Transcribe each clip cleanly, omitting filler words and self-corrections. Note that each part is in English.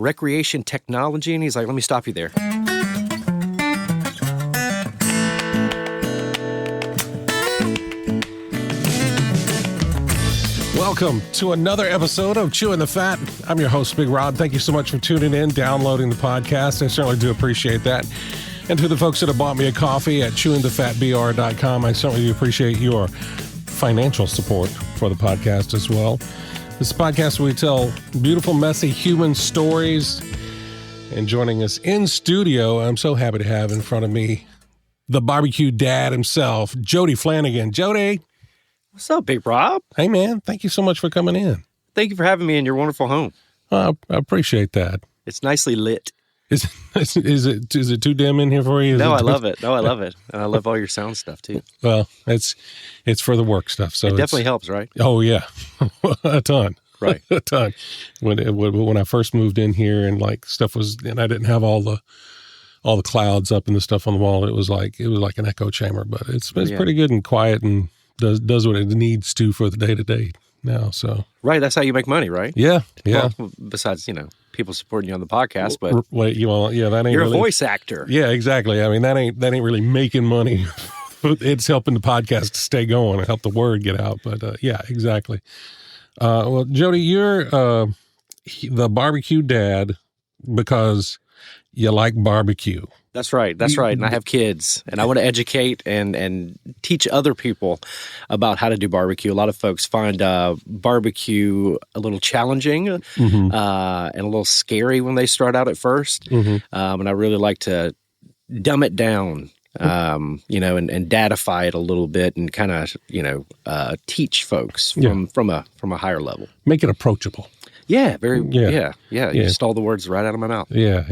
recreation technology. And he's like, let me stop you there. Welcome to another episode of Chewing the Fat. I'm your host, Big Rod. Thank you so much for tuning in, downloading the podcast. I certainly do appreciate that. And to the folks that have bought me a coffee at chewingthefatbr.com, I certainly do appreciate your financial support for the podcast as well. This is a podcast where we tell beautiful, messy human stories. And joining us in studio, I'm so happy to have in front of me the BBQ Dad himself, Jody Flanagan. Jody. What's up, Big Rob? Hey, man. Thank you so much for coming in. Thank you for having me in your wonderful home. I appreciate that. It's nicely lit. Is it too dim in here for you? I love it. No, I love it. And I love all your sound stuff, too. Well, it's for the work stuff. So it definitely helps, right? Oh, yeah. A ton. Right. A ton. When I first moved in here and like stuff was, and I didn't have all the clouds up and the stuff on the wall, it was like an echo chamber, but it's pretty good and quiet and does what it needs to for the day-to-day now. So right, that's how you make money, right? Yeah. Well, besides, people supporting you on the podcast, but that ain't you're really a voice actor. Yeah, exactly. I mean, that ain't really making money. It's helping the podcast to stay going and help the word get out. But yeah, exactly. Well, Jody, you're the BBQ Dad because you like barbecue. That's right. And I have kids, and I want to educate and teach other people about how to do barbecue. A lot of folks find barbecue a little challenging and a little scary when they start out at first. And I really like to dumb it down, and dadify it a little bit and kind of, teach folks from a higher level. Make it approachable. Yeah, You stole the words right out of my mouth. Yeah.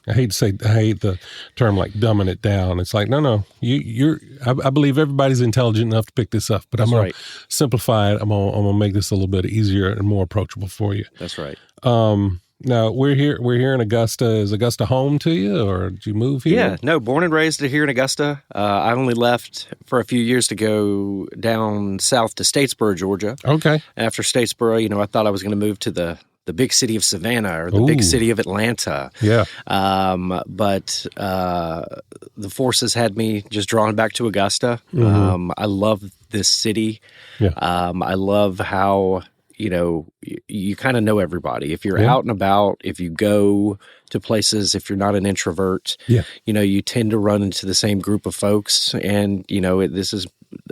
I hate the term like dumbing it down. It's like, no, I believe everybody's intelligent enough to pick this up, but I'm going to simplify it. I'm going to make this a little bit easier and more approachable for you. That's right. Now we're here in Augusta. Is Augusta home to you, or did you move here? Yeah, no, born and raised here in Augusta. I only left for a few years to go down south to Statesboro, Georgia. Okay. After Statesboro, I thought I was going to move to the big city of Savannah or the big city of Atlanta. Yeah. But the forces had me just drawn back to Augusta. I love this city. Yeah. I love how, you kind of know everybody. If you're out and about, if you go to places, if you're not an introvert, you tend to run into the same group of folks. And,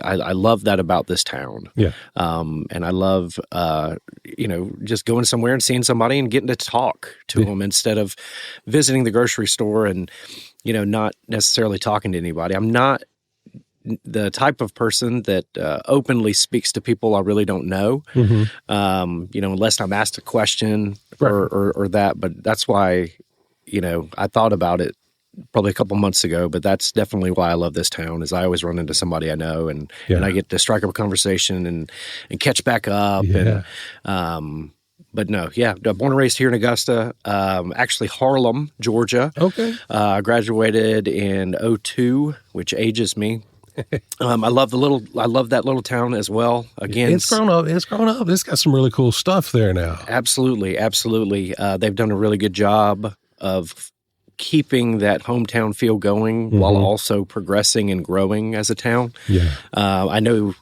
I love that about this town. Yeah. And I love, just going somewhere and seeing somebody and getting to talk to them instead of visiting the grocery store and, not necessarily talking to anybody. I'm not the type of person that openly speaks to people I really don't know, unless I'm asked a question or that. But that's why, I thought about it probably a couple months ago, but that's definitely why I love this town is I always run into somebody I know and I get to strike up a conversation and catch back up. Yeah. But no, born and raised here in Augusta, actually Harlem, Georgia. Okay. I graduated in 2002, which ages me. I love that little town as well. Again, it's grown up. It's got some really cool stuff there now. Absolutely. They've done a really good job of keeping that hometown feel going while also progressing and growing as a town. Yeah. I know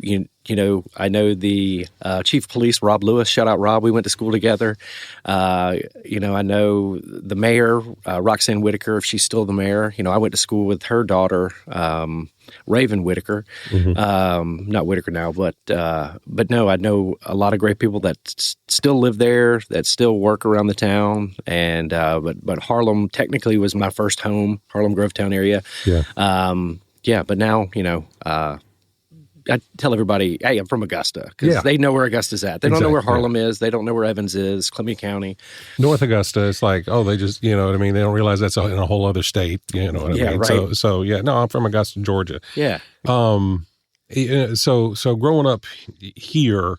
I know the chief of police, Rob Lewis. Shout out, Rob. We went to school together. I know the mayor, Roxanne Whitaker, if she's still the mayor. I went to school with her daughter, Raven Whitaker. Not Whitaker now, but no, I know a lot of great people that still live there, that still work around the town. And but Harlem technically was my first home, Harlem Grovetown area. Yeah. But now, I tell everybody, hey, I'm from Augusta, because they know where Augusta's at. They don't know where Harlem is. They don't know where Evans is, Columbia County. North Augusta, it's like, they just, you know what I mean? They don't realize that's in a whole other state, you know what I mean? Right. So, no, I'm from Augusta, Georgia. Yeah. So growing up here,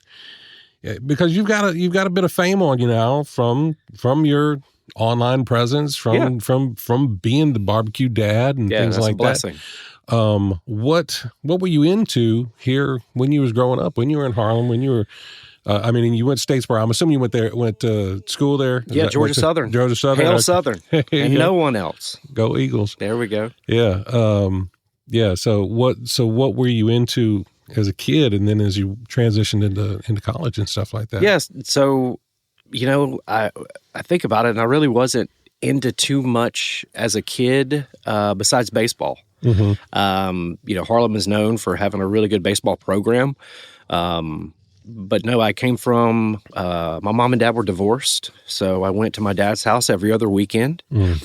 because you've got a bit of fame on you now from your online presence, from being the BBQ Dad and things like that's a that. blessing. What were you into here when you was growing up, when you were in Harlem, when you were I mean, you went to Statesboro. I'm assuming you went to school there. Yeah, Georgia Southern. Georgia Southern. Hail Okay. Southern. And no one else. Go Eagles. There we go. Yeah. Yeah. So what were you into as a kid, and then as you transitioned into college and stuff like that? Yes. So, I think about it, and I really wasn't into too much as a kid besides baseball. Mm-hmm. Harlem is known for having a really good baseball program. But no, I came from, my mom and dad were divorced. So I went to my dad's house every other weekend. And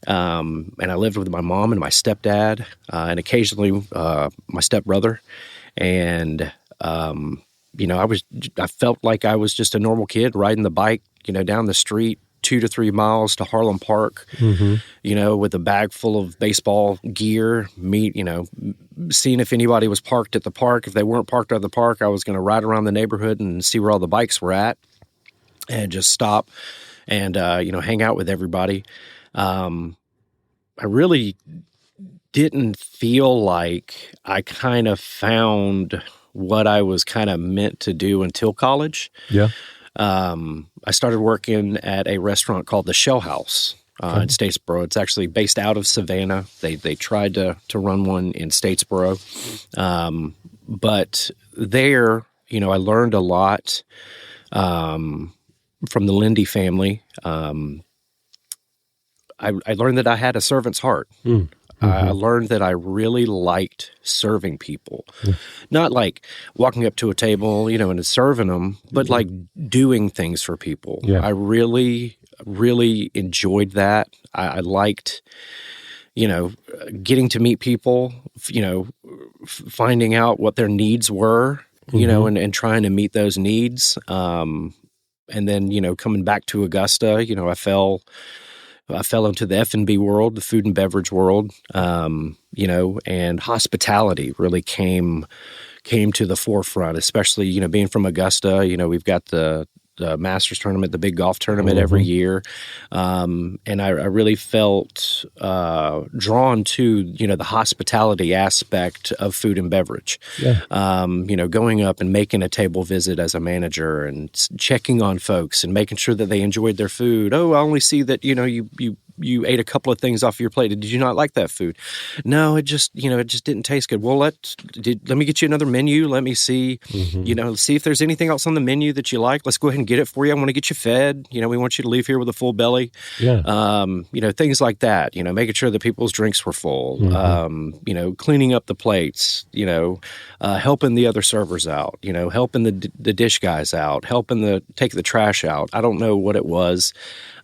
I lived with my mom and my stepdad, and occasionally my stepbrother. And, I felt like I was just a normal kid riding the bike, down the street 2 to 3 miles to Harlem Park, with a bag full of baseball gear, seeing if anybody was parked at the park. If they weren't parked at the park, I was going to ride around the neighborhood and see where all the bikes were at and just stop and, hang out with everybody. I really didn't feel like I kind of found what I was kind of meant to do until college. Yeah. I started working at a restaurant called the Shell House in Statesboro. It's actually based out of Savannah. They tried to run one in Statesboro. But there, I learned a lot from the Lindy family. I learned that I had a servant's heart. I learned that I really liked serving people. Not like walking up to a table, and serving them, but like doing things for people. Yeah. I really, really enjoyed that. I liked, getting to meet people, finding out what their needs were, and trying to meet those needs. And then, coming back to Augusta, I fell into the F&B world, the food and beverage world, and hospitality really came to the forefront, especially, being from Augusta. We've got the Masters tournament, the big golf tournament every year. And I really felt drawn to, the hospitality aspect of food and beverage. Yeah. Going up and making a table visit as a manager and checking on folks and making sure that they enjoyed their food. Oh, I only see that, you ate a couple of things off of your plate. Did you not like that food? No, it just didn't taste good. Well, let me get you another menu. Let me see, see if there's anything else on the menu that you like. Let's go ahead and get it for you. I want to get you fed. We want you to leave here with a full belly. Yeah. Things like that, making sure that people's drinks were full, cleaning up the plates, helping the other servers out, helping the dish guys out, helping take the trash out. I don't know what it was.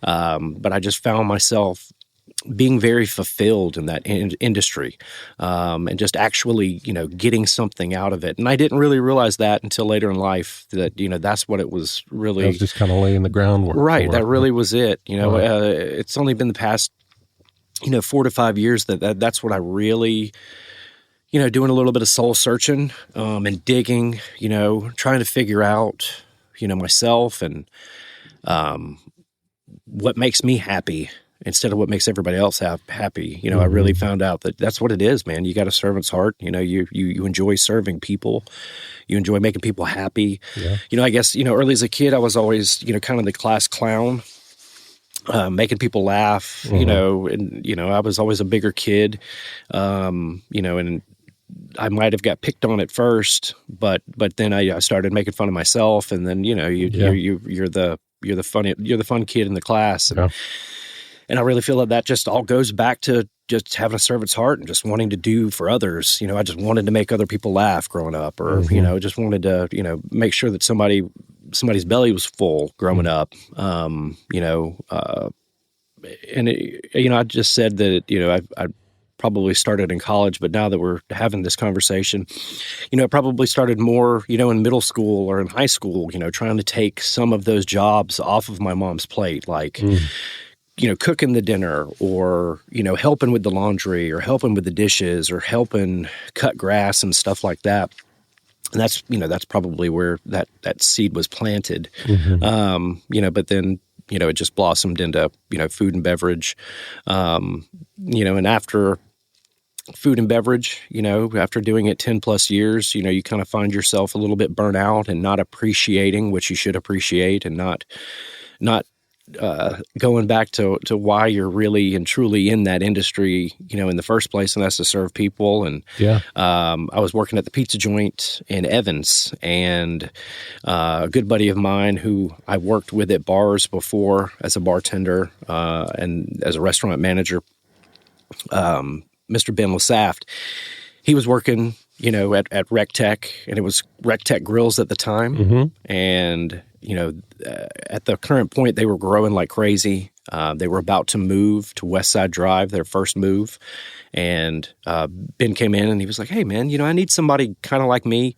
But I just found myself being very fulfilled in that industry, and just actually, getting something out of it. And I didn't really realize that until later in life that, that's what it was really. That was just kind of laying the groundwork. Right. That really was it. It's only been the past, 4 to 5 years that's what I really, doing a little bit of soul searching, and digging, trying to figure out, myself and, what makes me happy instead of what makes everybody else happy. I really found out that that's what it is, man. You got a servant's heart. You enjoy serving people. You enjoy making people happy. Yeah. I guess, early as a kid, I was always, kind of the class clown, making people laugh, and, I was always a bigger kid, and I might have got picked on at first, but then I started making fun of myself, and then, you're the fun kid in the class. And I really feel that just all goes back to just having a servant's heart and just wanting to do for others. I just wanted to make other people laugh growing up, or, just wanted to, make sure that somebody's belly was full growing up. And I just said that, I probably started in college, but now that we're having this conversation, it probably started more, in middle school or in high school, trying to take some of those jobs off of my mom's plate, like, cooking the dinner, or, helping with the laundry, or helping with the dishes, or helping cut grass and stuff like that. And that's probably where that seed was planted. But then, it just blossomed into, food and beverage, and after food and beverage, after doing it 10 plus years, you kind of find yourself a little bit burnt out and not appreciating what you should appreciate, and not going back to why you're really and truly in that industry, in the first place, and that's to serve people. And I was working at the pizza joint in Evans, and a good buddy of mine who I worked with at bars before as a bartender and as a restaurant manager, Mr. Ben Lasaft, he was working, at Rec Tech, and it was Rec Tech Grills at the time. And, at the current point, they were growing like crazy. They were about to move to West Side Drive, their first move. And Ben came in and he was like, hey, man, I need somebody kind of like me,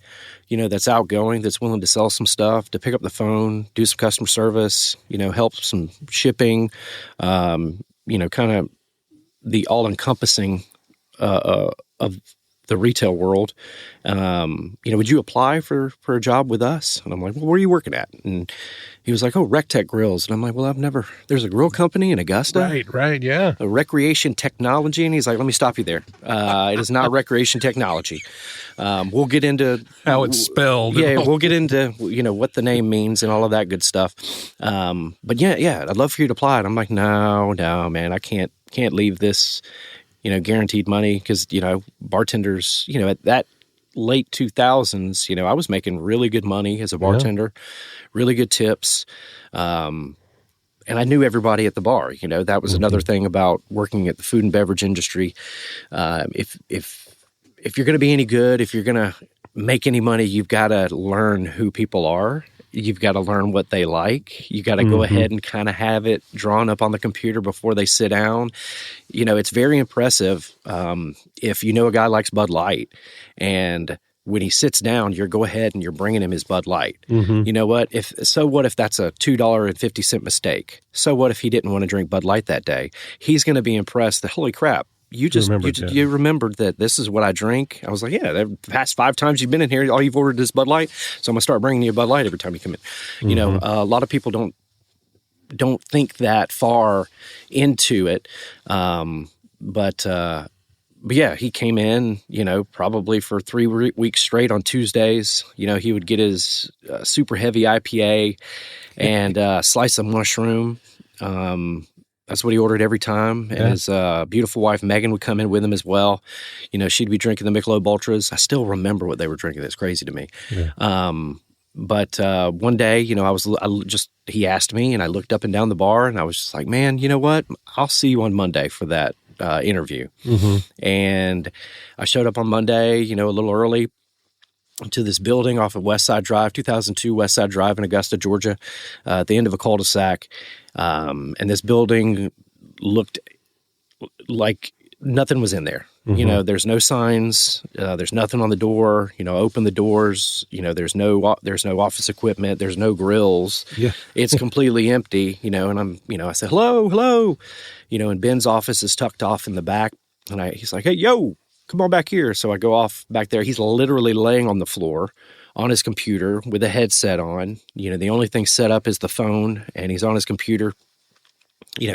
that's outgoing, that's willing to sell some stuff, to pick up the phone, do some customer service, help some shipping, kind of the all-encompassing of the retail world. Would you apply for a job with us? And I'm like, well, where are you working at? And he was like, oh, Rec Tech Grills. And I'm like, well, there's a grill company in Augusta. Right, yeah. A Recreation Technology. And he's like, let me stop you there. It is not Recreation Technology. We'll get into how it's spelled. Yeah, we'll get into, what the name means and all of that good stuff. But yeah, I'd love for you to apply. And I'm like, no, man, I can't leave this, guaranteed money, because, bartenders, at that late 2000s, I was making really good money as a bartender, really good tips. And I knew everybody at the bar. That was another thing about working at the food and beverage industry. If you're going to be any good, if you're going to make any money, you've got to learn who people are. You've got to learn what they like. You got to go ahead and kind of have it drawn up on the computer before they sit down. It's very impressive if a guy likes Bud Light, and when he sits down, you're go ahead and you're bringing him his Bud Light. You know what? What if that's a $2.50 mistake? So what if he didn't want to drink Bud Light that day? He's going to be impressed that, holy crap, you remembered that this is what I drink. I was like, yeah, the past 5 times you've been in here, all you've ordered is Bud Light. So I'm going to start bringing you a Bud Light every time you come in. A lot of people don't think that far into it. But yeah, he came in, probably for 3 weeks straight on Tuesdays. He would get his super heavy IPA and slice of mushroom. That's what he ordered every time. And his beautiful wife, Megan, would come in with him as well. She'd be drinking the Michelob Ultras. I still remember what they were drinking. That's crazy to me. Yeah. But one day, he asked me, and I looked up and down the bar, and I was just like, man, you know what? I'll see you on Monday for that interview. And I showed up on Monday, a little early, to this building off of West Side Drive, 2002 West Side Drive in Augusta, Georgia, at the end of a cul-de-sac. And this building looked like nothing was in there. There's no signs. There's nothing on the door. Open the doors. There's no office equipment. There's no grills. Yeah. It's completely empty. And I'm, I said, hello. And Ben's office is tucked off in the back. And he's like, hey, yo, come on back here. So I go off back there. He's literally laying on the floor on his computer with a headset on. The only thing set up is the phone, and he's on his computer,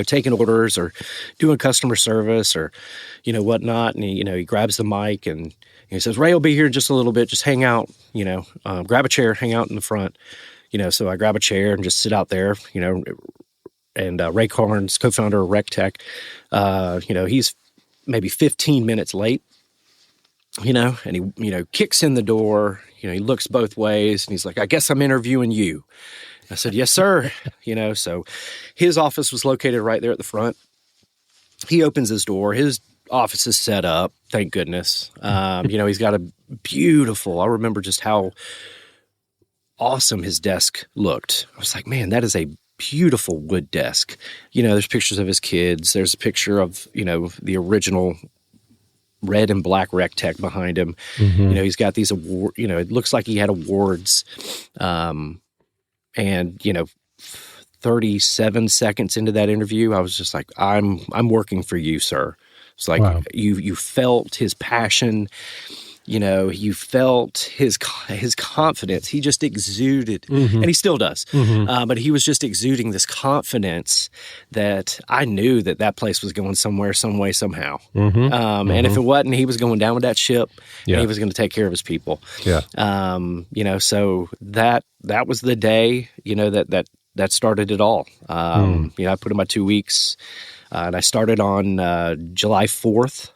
taking orders or doing customer service or, whatnot. And he grabs the mic and he says, Ray will be here in just a little bit. Just hang out, grab a chair, hang out in the front. So I grab a chair and just sit out there, and Ray Carnes, co-founder of Rec Tech, he's maybe 15 minutes late. And he, kicks in the door, he looks both ways, and he's like, I guess I'm interviewing you. I said, yes, sir. So his office was located right there at the front. He opens his door. His office is set up. Thank goodness. He's got a beautiful, I remember just how awesome his desk looked. I was like, man, that is a beautiful wood desk. There's pictures of his kids. There's a picture of, the original red and black Rec Tech behind him. He's got these awards, it looks like he had awards. And 37 seconds into that interview, I was just like, I'm working for you, sir. It's like, wow. You felt his passion. you felt his confidence. He just exuded, and he still does. But he was just exuding this confidence that I knew that place was going somewhere, some way, somehow. And if it wasn't, he was going down with that ship, and he was going to take care of his people. So that was the day, that started it all. I put in my 2 weeks, and I started on July 4th,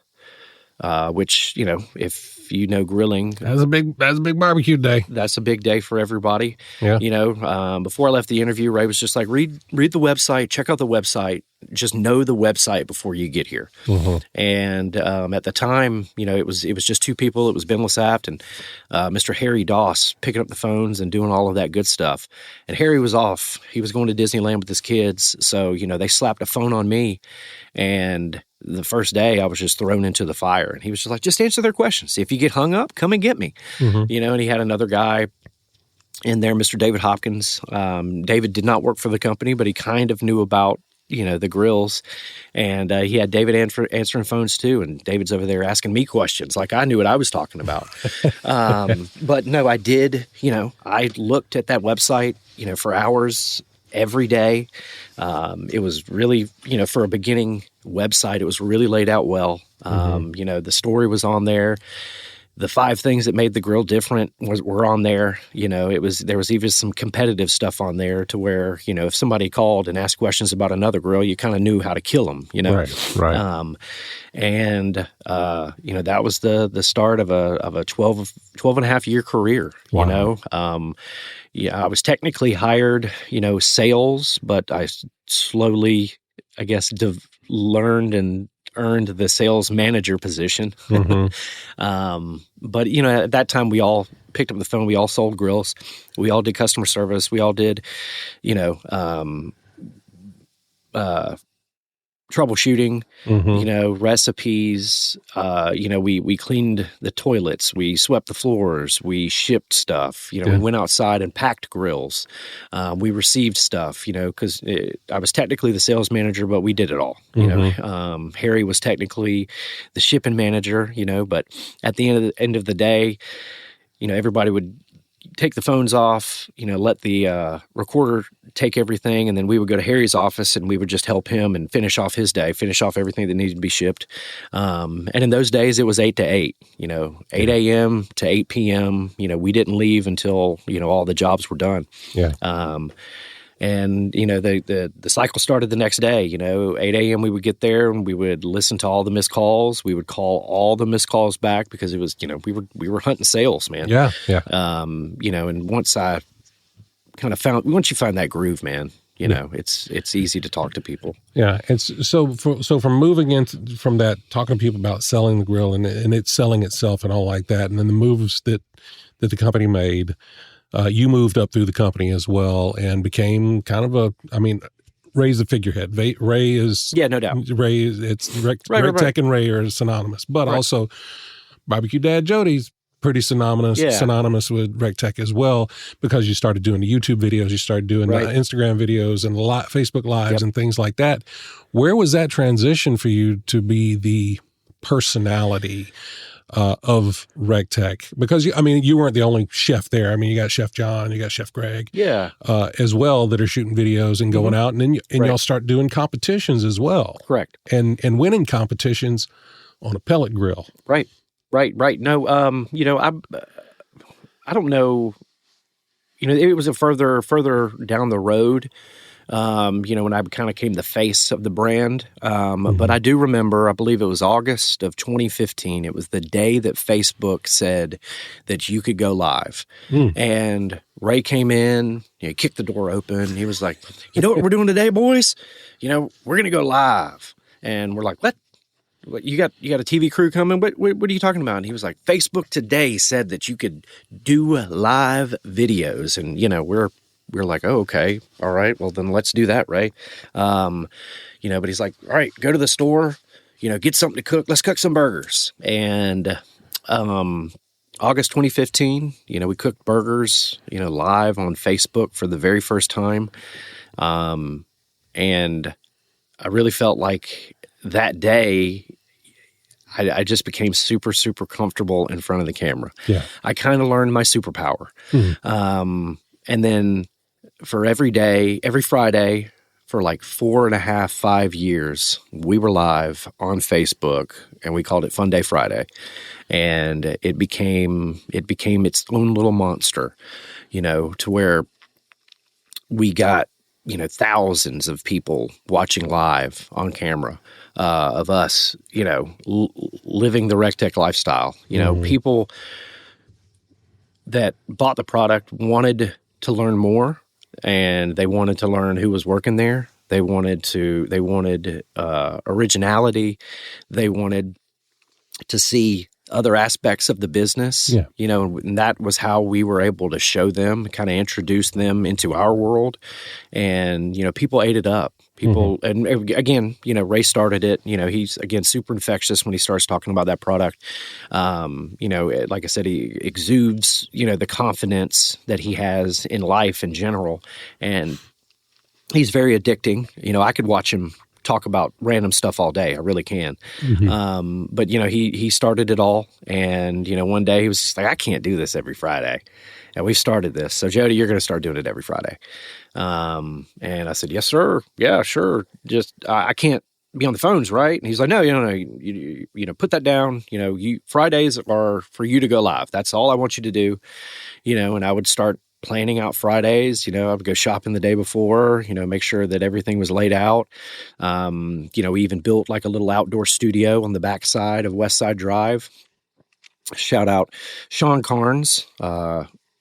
which, if grilling. That's a big barbecue day. That's a big day for everybody. Yeah. Before I left the interview, Ray was just like, read the website, check out the website, just know the website before you get here. And at the time, it was just two people. It was Ben Lasaft and Mr. Harry Doss picking up the phones and doing all of that good stuff. And Harry was off. He was going to Disneyland with his kids. So, they slapped a phone on me. And the first day I was just thrown into the fire, and he was just like, just answer their questions. If you get hung up, come and get me. And he had another guy in there, Mr. David Hopkins. David did not work for the company, but he kind of knew about, the grills, and he had David answering phones too. And David's over there asking me questions like I knew what I was talking about. But no, I did, I looked at that website, for hours every day. It was really, for a beginning website, it was really laid out well. The story was on there. The 5 things that made the grill different were on there. There was even some competitive stuff on there to where, if somebody called and asked questions about another grill, you kind of knew how to kill them, Right. That was the start of a 12 and a half year career, Wow. I was technically hired, sales, but I slowly, I guess, learned and earned the sales manager position. But, at that time, we all picked up the phone. We all sold grills. We all did customer service. We all did, troubleshooting, recipes, we cleaned the toilets, we swept the floors, we shipped stuff, we went outside and packed grills, we received stuff, because I was technically the sales manager, but we did it all, Harry was technically the shipping manager, but at the end of the day, everybody would take the phones off, let the recorder take everything, and then we would go to Harry's office and we would just help him and finish off his day, finish off everything that needed to be shipped. And in those days, it was 8 to 8, 8 a.m. to 8 p.m. We didn't leave until, all the jobs were done. Yeah. And, the cycle started the next day, 8 a.m. we would get there and we would listen to all the missed calls. We would call all the missed calls back because it was, we were hunting sales, man. Yeah. Yeah. And once I kind of once you find that groove, man, it's easy to talk to people. Yeah. It's so from moving from that, talking to people about selling the grill and it selling itself and all like that. And then the moves that the company made, you moved up through the company as well and became kind of Ray's the figurehead. Ray is... Yeah, no doubt. Ray, it's RegTech and Ray are synonymous, but also BBQ Dad Jody's pretty synonymous with RegTech as well, because you started doing the YouTube videos, you started doing Instagram videos and Facebook Lives and things like that. Where was that transition for you to be the personality of RegTech? Because you weren't the only chef there. You got Chef John, you got Chef Greg, as well, that are shooting videos and going out, and then y'all start doing competitions as well. Correct. And winning competitions on a pellet grill. Right. No, I don't know. It was a further down the road. When I kind of became the face of the brand. But I do remember, I believe it was August of 2015. It was the day that Facebook said that you could go live. And Ray came in, he kicked the door open. He was like, you know what we're doing today, boys? We're going to go live. And we're like, what? You got a TV crew coming? What are you talking about? And he was like, Facebook today said that you could do live videos. And, we're like, oh, okay. All right. Well, then let's do that, Ray. But he's like, all right, go to the store, get something to cook. Let's cook some burgers. And August 2015, we cooked burgers, live on Facebook for the very first time. And I really felt like that day I just became super, super comfortable in front of the camera. Yeah. I kind of learned my superpower. And then for every Friday, for like 4.5, 5 years, we were live on Facebook, and we called it Fun Day Friday. And it became its own little monster, to where we got, thousands of people watching live on camera of us, living the RecTech lifestyle. People that bought the product wanted to learn more, and they wanted to learn who was working there. They wanted originality. They wanted to see other aspects of the business, and that was how we were able to show them, kind of introduce them into our world. And, people ate it up. People, and again, Ray started it. He's, again, super infectious when he starts talking about that product. Like I said, he exudes, the confidence that he has in life in general. And he's very addicting. I could watch him talk about random stuff all day. I really can. But, he started it all. And, one day he was just like, I can't do this every Friday. And we started this. So, Jody, you're going to start doing it every Friday. And I said, yes, sir. Yeah, sure. Just, I can't be on the phones, right? And he's like, no, you put that down. Fridays are for you to go live. That's all I want you to do. And I would start planning out Fridays. I would go shopping the day before, make sure that everything was laid out. We even built like a little outdoor studio on the backside of West Side Drive. Shout out Sean Carnes,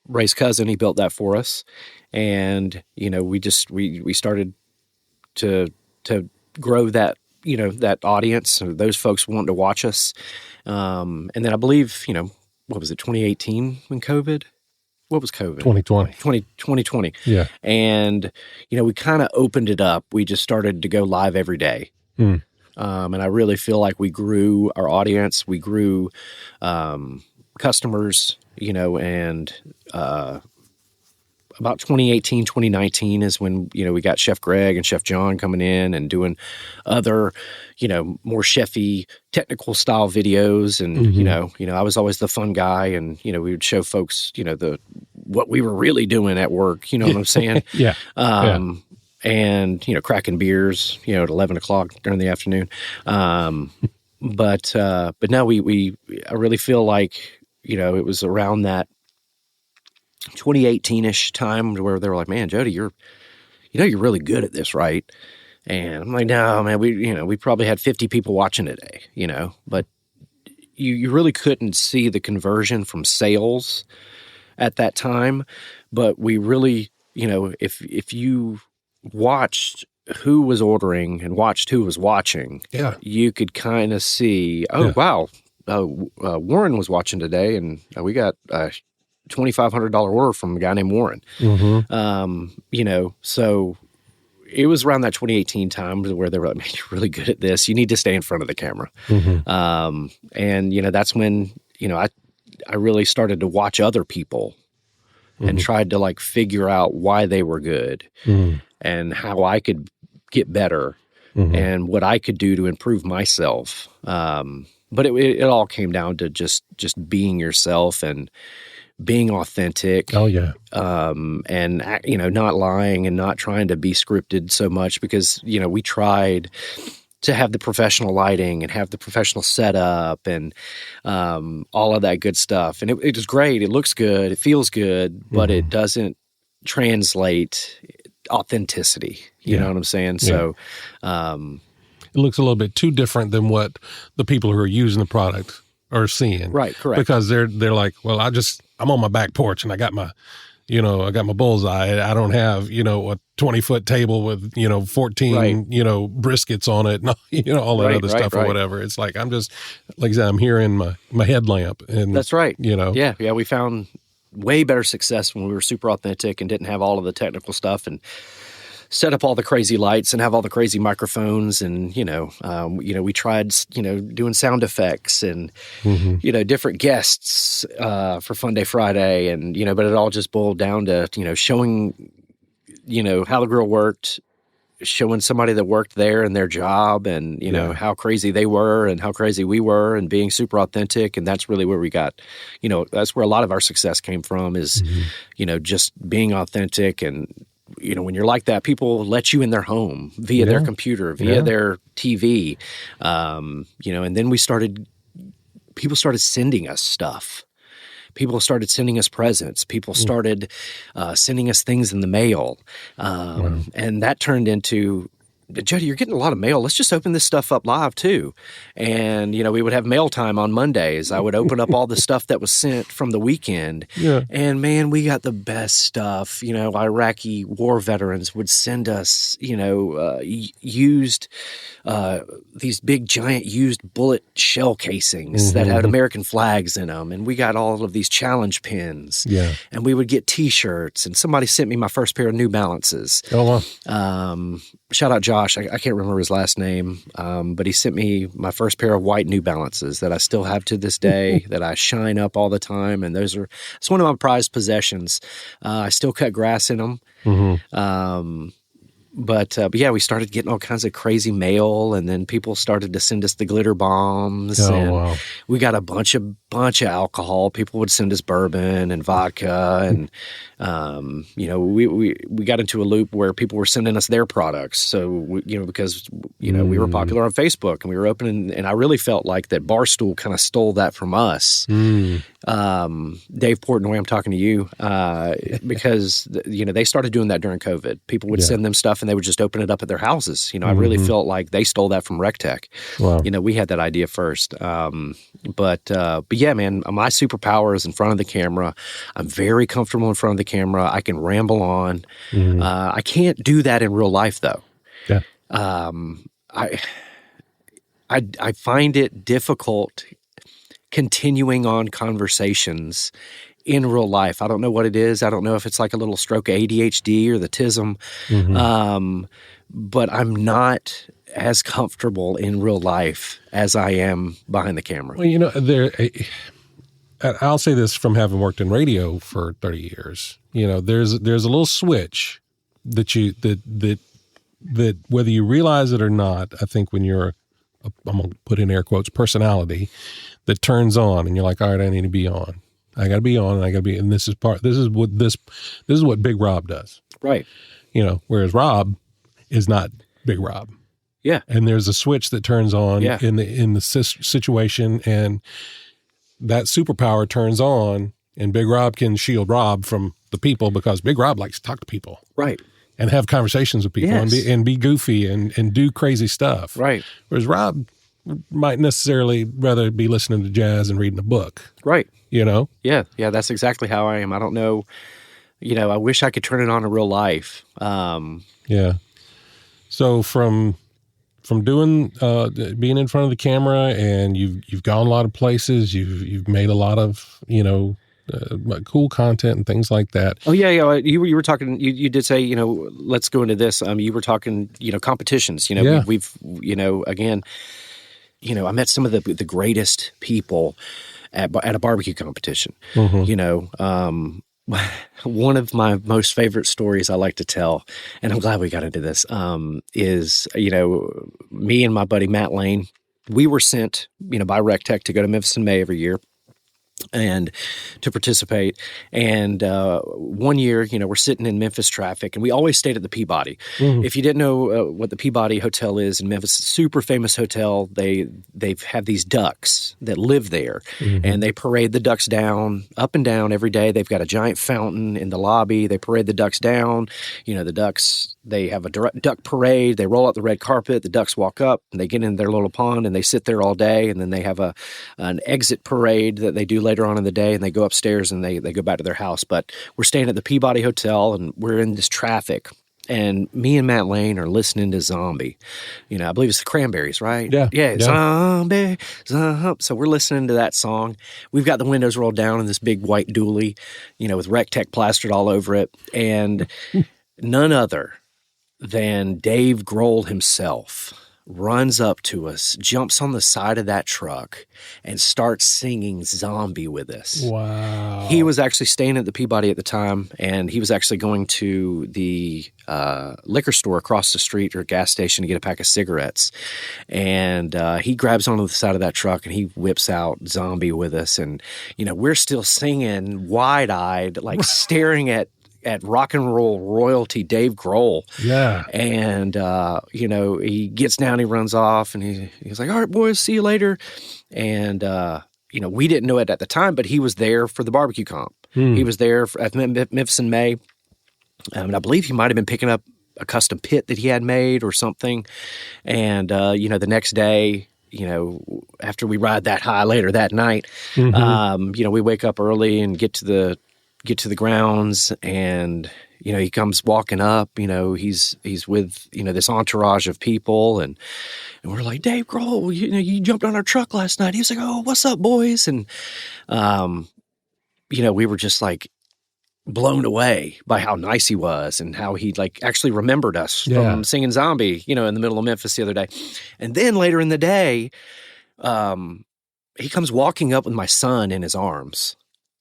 Ray's cousin. He built that for us. And, we started to grow that, that audience, those folks wanting to watch us. And then I believe, what was it, 2018 when COVID? What was COVID? 2020. 2020. Yeah. And, we kind of opened it up. We just started to go live every day. And I really feel like we grew our audience. We grew customers, and about 2018, 2019 is when, we got Chef Greg and Chef John coming in and doing other, more chefy technical style videos. And, I was always the fun guy, and, we would show folks, what we were really doing at work. You know what I'm saying? Yeah. And, cracking beers, at 11 o'clock during the afternoon. But no, I really feel like, it was around that 2018-ish time where they were like, man, Jody, you're really good at this, right? And I'm like, no, man, we probably had 50 people watching today, but you really couldn't see the conversion from sales at that time. But we really, if you watched who was ordering and watched who was watching, you could kind of see, wow, Warren was watching today, and we got $2,500 order from a guy named Warren. So it was around that 2018 time where they were like, man, you're really good at this. You need to stay in front of the camera. And, that's when, I really started to watch other people and tried to like figure out why they were good and how I could get better and what I could do to improve myself. But it all came down to just being yourself and being authentic. Oh, yeah. And, not lying and not trying to be scripted so much because, we tried to have the professional lighting and have the professional setup and all of that good stuff. And it was great. It looks good. It feels good, but it doesn't translate authenticity. You know what I'm saying? So it looks a little bit too different than what the people who are using the product are seeing. Right, correct. Because they're like, well, I'm on my back porch and I got my bullseye. I don't have, a 20-foot table with, 14, briskets on it and, all that other stuff or whatever. It's like, I'm just, like I said, I'm here in my headlamp. And that's right. Yeah. We found way better success when we were super authentic and didn't have all of the technical stuff and set up all the crazy lights and have all the crazy microphones and, we tried, doing sound effects and, different guests for Fun Day Friday and, but it all just boiled down to, showing, how the grill worked showing somebody that worked there and their job and, you know, how crazy they were and how crazy we were and being super authentic. And that's really where we got, you know, that's where a lot of our success came from is, you know, just being authentic. And, you know, when you're like that, people let you in their home via their computer, via their TV, you know, and then people started sending us stuff. People started sending us presents. People started sending us things in the mail. And that turned into, Jody, you're getting a lot of mail. Let's just open this stuff up live too. And, you know, we would have mail time on Mondays. I would open up all the stuff that was sent from the weekend. And man, we got the best stuff. You know, Iraqi war veterans would send us, you know, used, these big giant used bullet shell casings that had American flags in them. And we got all of these challenge pins. And we would get t-shirts. And somebody sent me my first pair of New Balances. Shout out Josh. I can't remember his last name, but he sent me my first pair of white New Balances that I still have to this day, that I shine up all the time. And it's one of my prized possessions. I still cut grass in them. But yeah, we started getting all kinds of crazy mail, and then people started to send us the glitter bombs. We got a bunch of alcohol. People would send us bourbon and vodka, and you know, we got into a loop where people were sending us their products. So you know, because you know we were popular on Facebook and we were opening, and I really felt like that Barstool kind of stole that from us. Dave Portnoy, I'm talking to you because you know they started doing that during COVID. People would send them stuff and they would just open it up at their houses. You know, I really felt like they stole that from RecTech. You know, we had that idea first. But yeah, man, my superpower is in front of the camera. I'm very comfortable in front of the camera. I can ramble on. I can't do that in real life though. I find it difficult continuing on conversations in real life. I don't know what it is. I don't know if it's like a little stroke of ADHD or the TISM, but I'm not as comfortable in real life as I am behind the camera. Well, you know, I'll say this from having worked in radio for 30 years. You know, there's a little switch that whether you realize it or not, I think when you're, I'm going to put in air quotes, personality that turns on and you're like, all right, I need to be on. I got to be on and I got to be, and this is what Big Rob does. Right. You know, whereas Rob is not Big Rob. Yeah. And there's a switch that turns on in the situation, and that superpower turns on, and Big Rob can shield Rob from the people because Big Rob likes to talk to people. Right. And have conversations with people and be goofy and do crazy stuff. Right. Whereas Rob might necessarily rather be listening to jazz and reading a book. Right. You know? Yeah. Yeah. That's exactly how I am. I don't know. You know, I wish I could turn it on in real life. Yeah. So from doing being in front of the camera, and you've gone a lot of places, you've made a lot of, you know, cool content and things like that. Oh yeah, yeah. You were talking. You did say, you know, let's go into this. You were talking, you know, competitions. You know, we've you know, again, you know, I met some of the greatest people at a barbecue competition. You know, one of my most favorite stories I like to tell, and I'm glad we got into this, is, you know, me and my buddy Matt Lane, we were sent, you know, by RecTech to go to Memphis in May every year and to participate. And one year, you know, we're sitting in Memphis traffic, and we always stayed at the Peabody. If you didn't know what the Peabody Hotel is in Memphis, super famous hotel. They have these ducks that live there, and they parade the ducks down, up and down every day. They've got a giant fountain in the lobby. They parade the ducks down. You know, the ducks, they have a duck parade. They roll out the red carpet. The ducks walk up, and they get in their little pond, and they sit there all day. And then they have an exit parade that they do later on in the day, and they go upstairs and they go back to their house. But we're staying at the Peabody Hotel, and we're in this traffic, and me and Matt Lane are listening to Zombie. You know, I believe it's the Cranberries, right? Yeah. Zombie. So we're listening to that song. We've got the windows rolled down in this big white dually, you know, with RecTech plastered all over it, and none other than Dave Grohl himself runs up to us, jumps on the side of that truck, and starts singing Zombie with us. Wow. He was actually staying at the Peabody at the time, and he was actually going to the liquor store across the street or gas station to get a pack of cigarettes. And he grabs onto the side of that truck, and he whips out Zombie with us. And, we're still singing wide-eyed, like staring at rock and roll royalty Dave Grohl. Yeah. And, he gets down, he runs off, and he's like, all right, boys, see you later. And, we didn't know it at the time, but he was there for the barbecue comp. He was there at Memphis in May. And I believe he might have been picking up a custom pit that he had made or something. And, the next day, after we ride that high later that night, we wake up early and get to the grounds, and he comes walking up. He's with this entourage of people, and we're like, Dave Grohl, you jumped on our truck last night. He was like, oh, what's up, boys? And we were just like blown away by how nice he was and how he like actually remembered us from singing Zombie, in the middle of Memphis the other day. And then later in the day, he comes walking up with my son in his arms,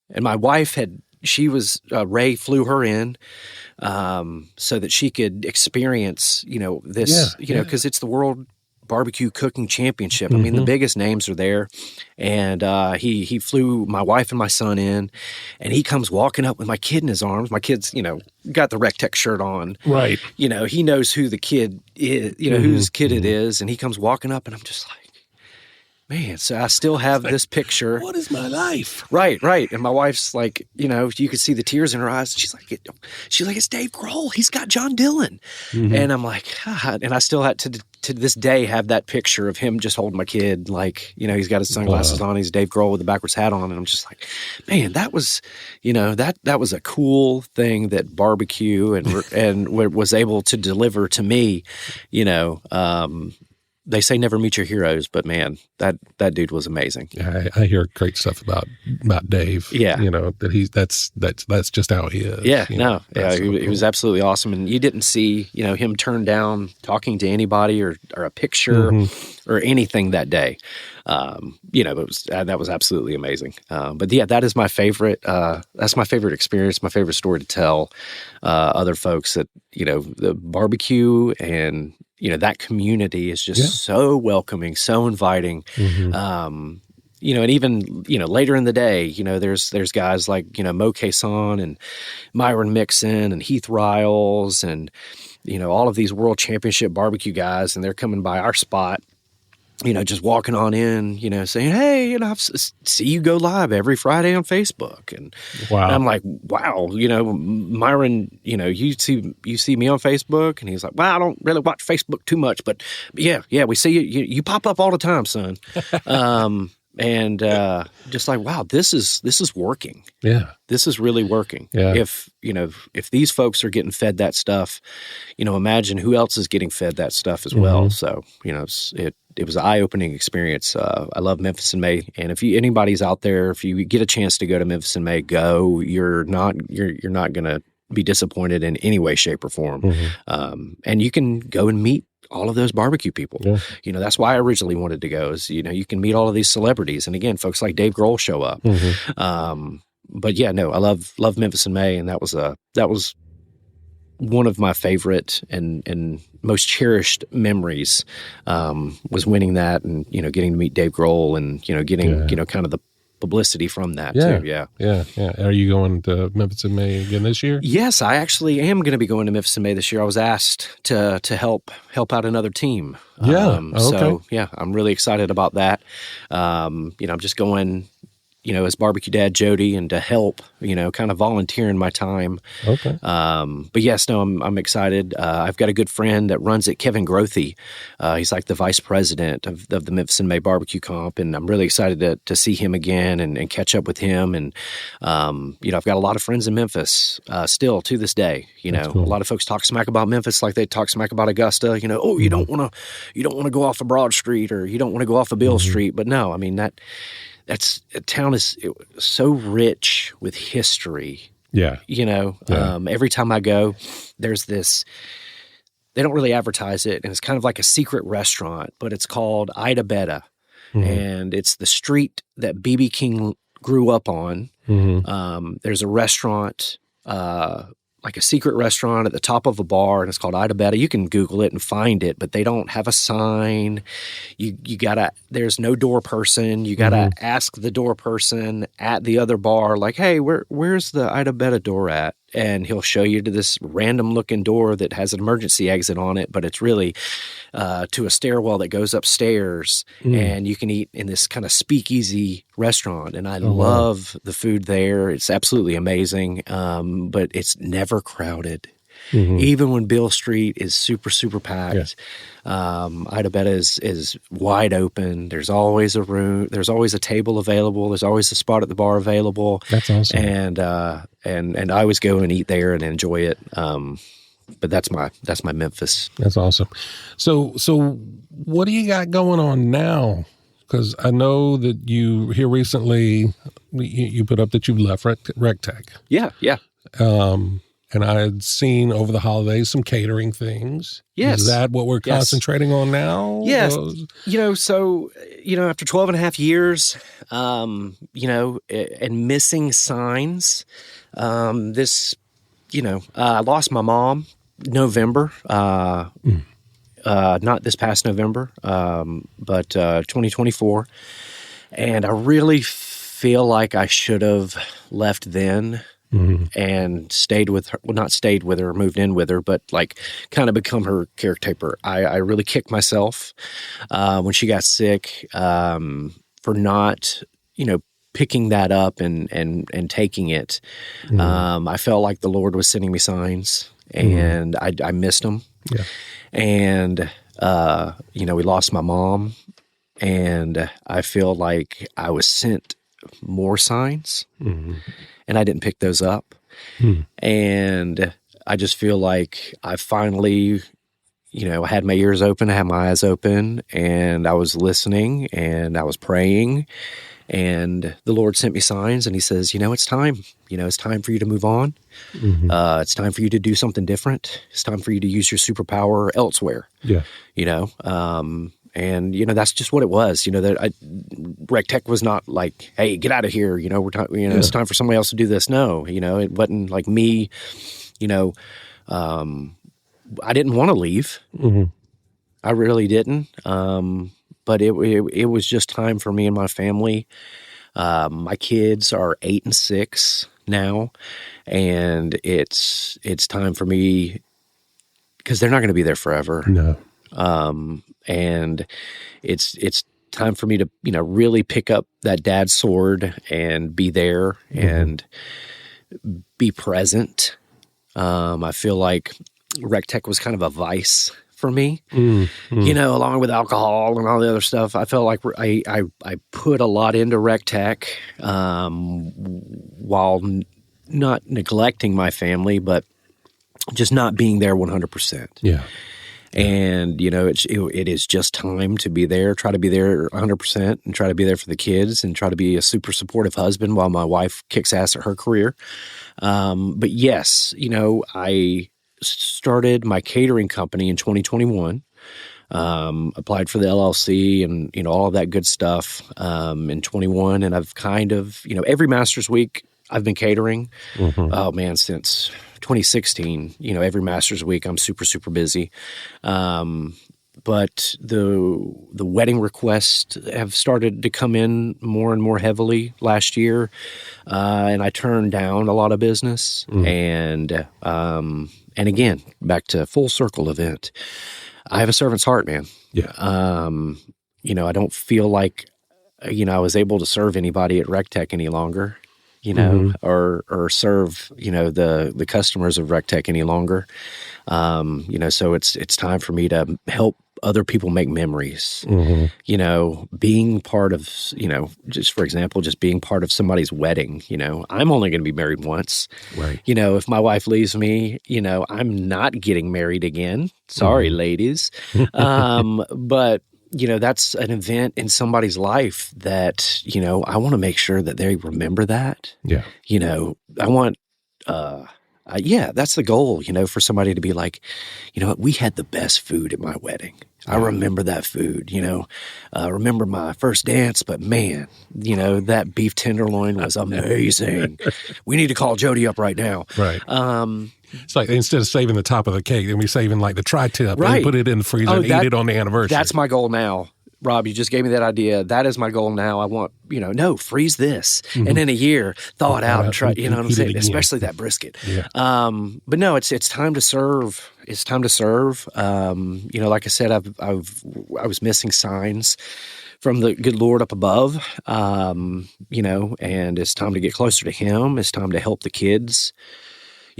and my wife Ray flew her in so that she could experience, this, because it's the World Barbecue Cooking Championship. I mean, the biggest names are there. And he flew my wife and my son in, and he comes walking up with my kid in his arms. My kid's, got the Rec Tech shirt on. Right. He knows who the kid is, whose kid it is. And he comes walking up, and I'm just like, man, so I still have this picture. What is my life? Right. And my wife's like, you could see the tears in her eyes. She's like, it's Dave Grohl. He's got John Dillon. And I'm like, God. And I still had to this day have that picture of him just holding my kid. Like, he's got his sunglasses on. He's Dave Grohl with the backwards hat on. And I'm just like, man, that was, that was a cool thing that barbecue and was able to deliver to me, They say never meet your heroes, but man, that dude was amazing. Yeah, I hear great stuff about Dave. Yeah, that that's just how he is. Yeah, he was absolutely awesome, and you didn't see him turn down talking to anybody or a picture or anything that day. That was absolutely amazing. But yeah, that is my favorite. That's my favorite experience. My favorite story to tell other folks that the barbecue and that community is just so welcoming, so inviting. And even, later in the day, there's guys like, Mo Cason and Myron Mixon and Heath Riles and, all of these world championship barbecue guys, and they're coming by our spot, just walking on in, saying, hey, I see you go live every Friday on Facebook. And, wow. And I'm like, wow, Myron, you see me on Facebook? And he's like, well, I don't really watch Facebook too much, but yeah, we see you pop up all the time, son. And just like, wow, this is working. Yeah. This is really working. Yeah. If these folks are getting fed that stuff, imagine who else is getting fed that stuff as well. So, it was an eye-opening experience. I love Memphis in May. And if anybody's out there, if you get a chance to go to Memphis in May, go. You're not going to be disappointed in any way, shape, or form. And you can go and meet all of those barbecue people. Yeah. That's why I originally wanted to go is, you can meet all of these celebrities. And again, folks like Dave Grohl show up. But yeah, no, I love Memphis in May. And that was one of my favorite and most cherished memories, was winning that and, getting to meet Dave Grohl and, getting, kind of the publicity from that too. Yeah. Are you going to Memphis in May again this year? Yes, I actually am going to be going to Memphis in May this year. I was asked to help out another team. Okay. So yeah, I'm really excited about that. I'm just going, as BBQ Dad Jody and to help, kind of volunteering my time. Okay. But yes, no, I'm excited. I've got a good friend that runs it, Kevin Grothy. He's like the vice president of the Memphis in May Barbecue Comp, and I'm really excited to see him again and catch up with him. And I've got a lot of friends in Memphis still to this day. Cool. A lot of folks talk smack about Memphis like they talk smack about Augusta. Oh, you don't want to go off of Broad Street or you don't want to go off of Beale Street. But no, I mean that's a town is so rich with history. Yeah. Every time I go, there's this they don't really advertise it, and it's kind of like a secret restaurant, but it's called Ida Betta, and it's the street that B.B. King grew up on. There's a restaurant, like a secret restaurant at the top of a bar, and it's called Ida Betta. You can Google it and find it, but they don't have a sign. You gotta, there's no door person. You gotta ask the door person at the other bar, like, hey, where's the Ida Betta door at? And he'll show you to this random looking door that has an emergency exit on it, but it's really to a stairwell that goes upstairs, and you can eat in this kind of speakeasy restaurant. And I love the food there. It's absolutely amazing, but it's never crowded. Even when Beale Street is super, super packed, Ida Betta is wide open. There's always a room. There's always a table available. There's always a spot at the bar available. That's awesome. And I always go and eat there and enjoy it. But that's my Memphis. That's awesome. So what do you got going on now? Because I know that you here recently, you put up that you left RecTech. Yeah. And I had seen over the holidays some catering things. Yes. Is that what we're concentrating on now? Yes. After 12 and a half years, and missing signs, I lost my mom November, not this past November, but 2024. And I really feel like I should have left then. And stayed with her, well, not stayed with her, moved in with her, but like kind of become her caretaker. I really kicked myself when she got sick for not, picking that up and taking it. I felt like the Lord was sending me signs, and I missed them. Yeah. And, we lost my mom, and I feel like I was sent more signs. And I didn't pick those up. And I just feel like I finally, I had my ears open, I had my eyes open, and I was listening and I was praying. And the Lord sent me signs, and he says, it's time. It's time for you to move on. It's time for you to do something different. It's time for you to use your superpower elsewhere. Yeah. And that's just what it was. RecTech was not like, "Hey, get out of here." It's time for somebody else to do this. No, it wasn't like me. I didn't want to leave. I really didn't. But it was just time for me and my family. My kids are 8 and 6 now, and it's time for me because they're not going to be there forever. No. And it's time for me to, really pick up that dad's sword and be there and be present. I feel like RecTech was kind of a vice for me, along with alcohol and all the other stuff. I felt like I put a lot into RecTech, while not neglecting my family, but just not being there 100%. Yeah. And, it is just time to be there, try to be there 100% and try to be there for the kids and try to be a super supportive husband while my wife kicks ass at her career. But yes, I started my catering company in 2021, applied for the LLC and, all of that good stuff in 21. And I've kind of, every Master's Week I've been catering, since 2016, every Master's Week, I'm super, super busy. But the wedding requests have started to come in more and more heavily last year. And I turned down a lot of business. And again, back to full circle event. I have a servant's heart, man. Yeah. I don't feel like, I was able to serve anybody at RecTech any longer. Or serve, the customers of RecTech any longer. So it's time for me to help other people make memories. Being part of, just for example, just being part of somebody's wedding. I'm only going to be married once. Right. If my wife leaves me, I'm not getting married again. Sorry, ladies. But that's an event in somebody's life that, I want to make sure that they remember that. Yeah. I Yeah, that's the goal, for somebody to be like, you know what, we had the best food at my wedding. I remember that food, remember my first dance, but man, that beef tenderloin was amazing. We need to call Jody up right now. Right. It's like instead of saving the top of the cake, then we saving like the tri-tip and put it in the freezer and eat it on the anniversary. That's my goal now. Rob, you just gave me that idea. That is my goal now. I want, no, freeze this. And in a year, thaw it out and try, you know what I'm saying? Especially that brisket. Yeah. But no, it's time to serve. It's time to serve. Like I said, I was missing signs from the good Lord up above, and it's time to get closer to Him. It's time to help the kids.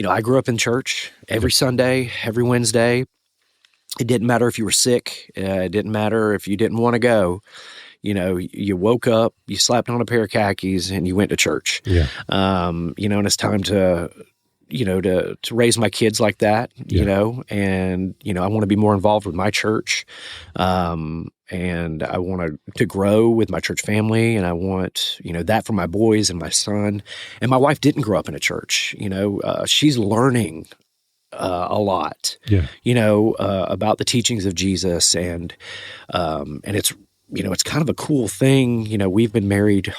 I grew up in church every Sunday, every Wednesday. It didn't matter if you were sick. It didn't matter if you didn't want to go. You woke up, you slapped on a pair of khakis, and you went to church. Yeah. And it's time to raise my kids like that, and, I want to be more involved with my church. And I want to grow with my church family, and I want, that for my boys and my son. And my wife didn't grow up in a church. She's learning a lot, about the teachings of Jesus, and it's, it's kind of a cool thing. We've been married,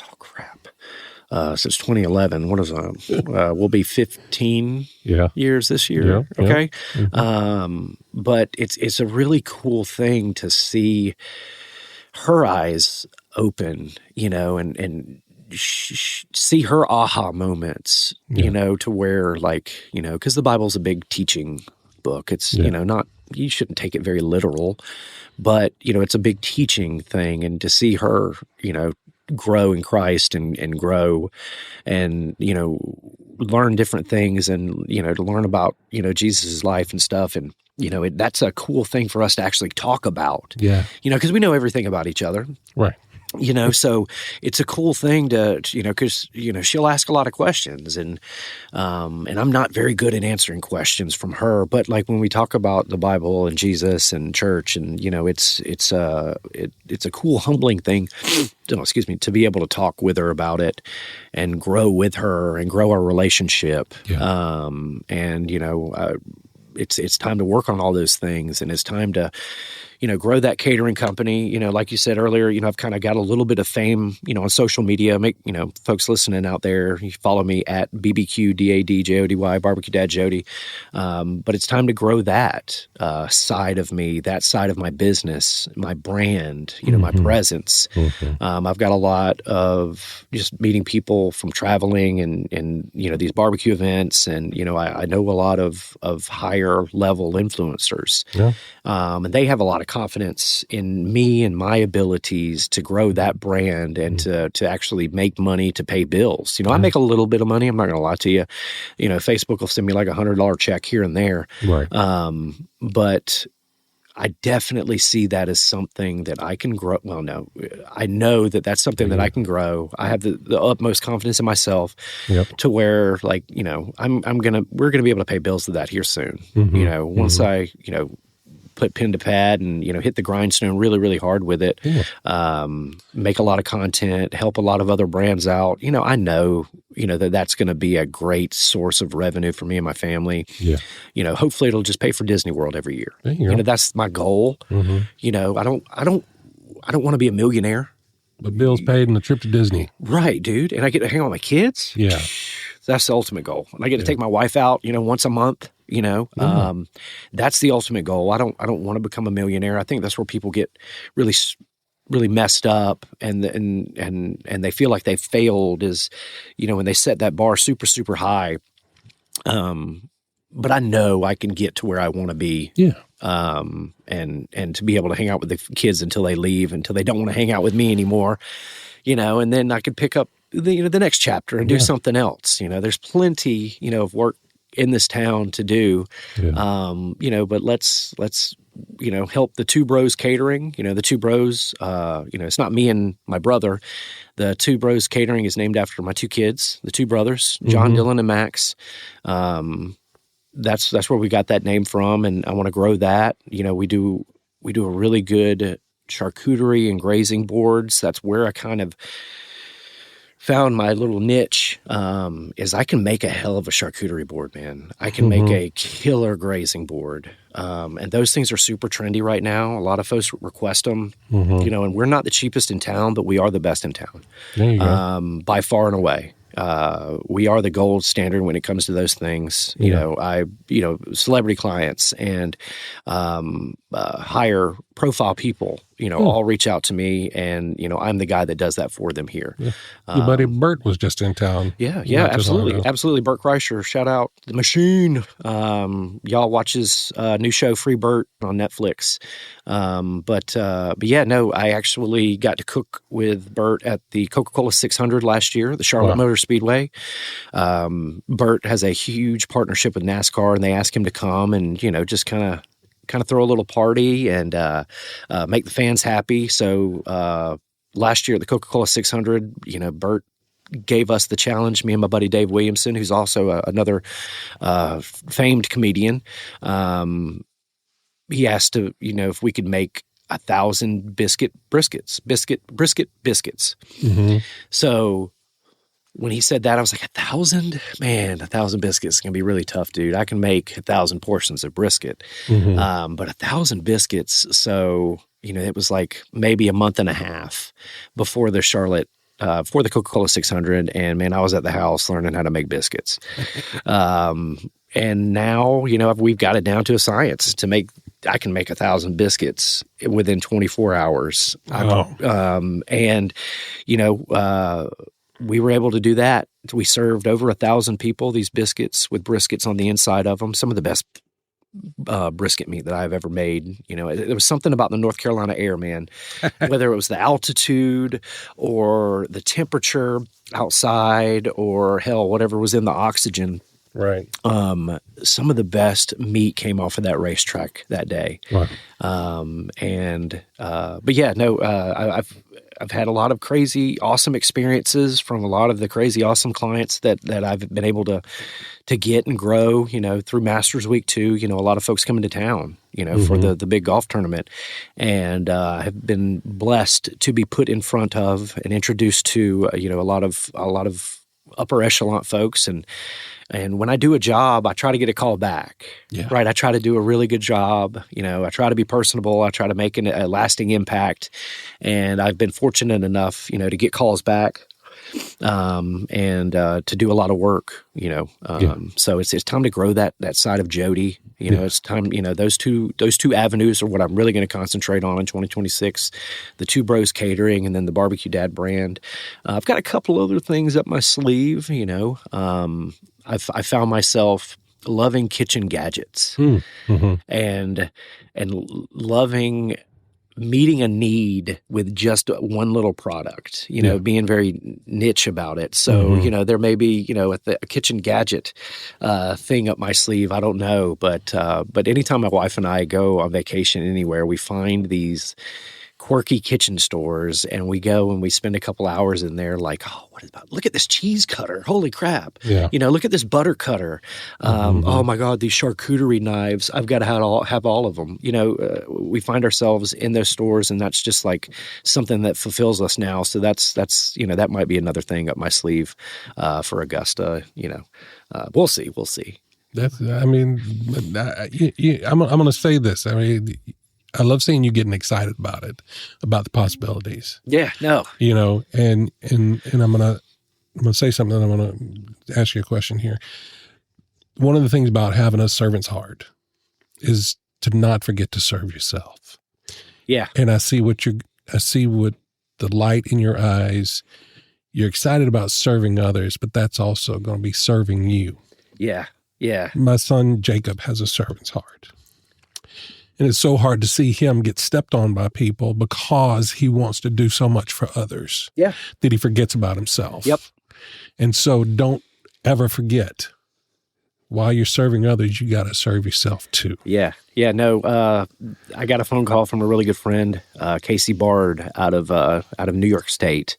since 2011. What is we'll be 15 years this year. Yeah. Okay. Yeah. Mm-hmm. But it's a really cool thing to see her eyes open, and see her aha moments, to where because the Bible's a big teaching book. It's, not, you shouldn't take it very literal, but, it's a big teaching thing. And to see her, grow in Christ and grow and, learn different things and, to learn about, Jesus' life and stuff. And, that's a cool thing for us to actually talk about. Yeah. Because we know everything about each other. Right. So it's a cool thing to, because, she'll ask a lot of questions and I'm not very good at answering questions from her, but like when we talk about the Bible and Jesus and church and, it's a cool, humbling thing, to be able to talk with her about it and grow with her and grow our relationship. Yeah. It's time to work on all those things, and it's time to, grow that catering company. Like you said earlier, I've kind of got a little bit of fame, on social media. Make, folks listening out there, you follow me at BBQ Dad Jody, BBQ Dad Jody. But it's time to grow that side of me, that side of my business, my brand, my presence. Mm-hmm. I've got a lot of just meeting people from traveling and these barbecue events, and I know a lot of higher level influencers, and they have a lot of confidence in me and my abilities to grow that brand and to actually make money to pay bills. I make a little bit of money. I'm not going to lie to you. Facebook will send me like $100 check here and there. Right. But I definitely see that as something that I can grow. Well, no, I know that that's something that I can grow. I have the utmost confidence in myself to where, like, we're going to be able to pay bills to that here soon. Mm-hmm. Once I, put pen to pad and, hit the grindstone really, really hard with it, make a lot of content, help a lot of other brands out. I know, that's going to be a great source of revenue for me and my family. Yeah. Hopefully it'll just pay for Disney World every year. That's my goal. Mm-hmm. I don't want to be a millionaire. But bills paid and the trip to Disney. Right, dude. And I get to hang out with my kids. Yeah. That's the ultimate goal. And I get to take my wife out, once a month. That's the ultimate goal. I don't want to become a millionaire. I think that's where people get really, really messed up, and they feel like they failed is, when they set that bar super, super high. But I know I can get to where I want to be. Yeah. And to be able to hang out with the kids until they leave, until they don't want to hang out with me anymore, and then I could pick up the next chapter and do something else. There's plenty, of work in this town to do, but let's help the Two Bros Catering. The Two Bros, it's not me and my brother. The Two Bros Catering is named after my two kids, the two brothers, John, Dylan, and Max. That's where we got that name from, and I want to grow that. We do a really good charcuterie and grazing boards. That's where I kind of found my little niche is I can make a hell of a charcuterie board, man. I can make a killer grazing board. And those things are super trendy right now. A lot of folks request them, and we're not the cheapest in town, but we are the best in town. There you go. By far and away. We are the gold standard when it comes to those things. Celebrity clients and higher profile people, all reach out to me, and I'm the guy that does that for them here. Yeah. Your buddy Bert was just in town. Yeah, absolutely. Bert Kreischer, shout out the machine. Y'all watch his new show, Free Bert, on Netflix. But yeah, no, I actually got to cook with Bert at the Coca-Cola 600 last year, the Charlotte Motor Speedway. Bert has a huge partnership with NASCAR, and they asked him to come and just kind of throw a little party and make the fans happy. So last year at the Coca-Cola 600, Bert gave us the challenge, me and my buddy Dave Williamson, who's also another famed comedian. He asked to, if we could make 1,000 brisket biscuits. So when he said that, I was like, 1,000? Man, 1,000 biscuits is going to be really tough, dude. I can make 1,000 portions of brisket, but 1,000 biscuits. So, it was like maybe a month and a half before the for the Coca-Cola 600. And man, I was at the house learning how to make biscuits. And now, we've got it down to a science I can make 1,000 biscuits within 24 hours. Wow. We were able to do that. We served over 1,000 people these biscuits with briskets on the inside of them. Some of the best brisket meat that I've ever made. There was something about the North Carolina air, man. Whether it was the altitude or the temperature outside, or hell, whatever was in the oxygen. Right. Some of the best meat came off of that racetrack that day. Right. But yeah, no, I've had a lot of crazy, awesome experiences from a lot of the crazy, awesome clients that I've been able to get and grow, through Masters Week too. A lot of folks coming to town, for the big golf tournament, and have been blessed to be put in front of and introduced to, a lot of upper echelon folks. And when I do a job, I try to get a call back, right? I try to do a really good job. I try to be personable. I try to make a lasting impact. And I've been fortunate enough, to get calls back and to do a lot of work, So it's time to grow that side of Jody. It's time, those two avenues are what I'm really going to concentrate on in 2026, the Two Bros Catering and then the BBQ Dad brand. I've got a couple other things up my sleeve, I found myself loving kitchen gadgets and loving meeting a need with just one little product, being very niche about it. So, there may be, a kitchen gadget thing up my sleeve. I don't know. But anytime my wife and I go on vacation anywhere, we find these quirky kitchen stores, and we go and we spend a couple hours in there like, look at this cheese cutter. Holy crap. Yeah. Look at this butter cutter. Oh my God, these charcuterie knives. I've got to have all of them. We find ourselves in those stores, and that's just like something that fulfills us now. So that's that might be another thing up my sleeve for Augusta. We'll see. I'm going to say this. I love seeing you getting excited about it, about the possibilities. Yeah, no. And I'm gonna say something. I'm gonna ask you a question here. One of the things about having a servant's heart is to not forget to serve yourself. Yeah. And I see what the light in your eyes. You're excited about serving others, but that's also going to be serving you. Yeah. Yeah. My son Jacob has a servant's heart. And it's so hard to see him get stepped on by people because he wants to do so much for others that he forgets about himself. Yep. And so don't ever forget, while you're serving others, you got to serve yourself too. Yeah. Yeah. No, I got a phone call from a really good friend, Casey Bard out of New York State.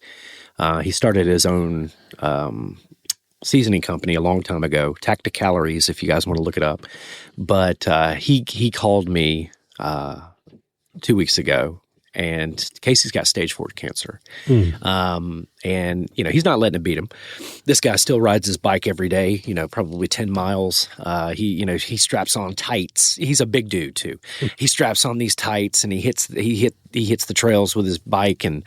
He started his own seasoning company a long time ago, Tacticalories, if you guys want to look it up. But he called me 2 weeks ago, and Casey's got stage 4 cancer. And, he's not letting it beat him. This guy still rides his bike every day, probably 10 miles. He straps on tights. He's a big dude too. He straps on these tights and he hits the trails with his bike, and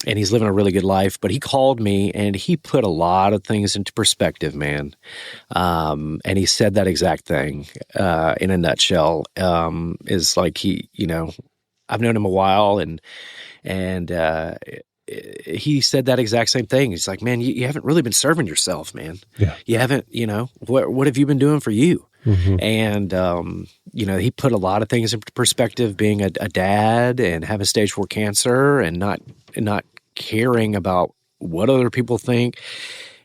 he's living a really good life. But he called me and he put a lot of things into perspective, man. And he said that exact thing, in a nutshell, is like I've known him a while, and he said that exact same thing. He's like, man, you haven't really been serving yourself, man. Yeah. You haven't, what have you been doing for you? And, he put a lot of things into perspective, being a dad and having stage 4 cancer and not caring about what other people think.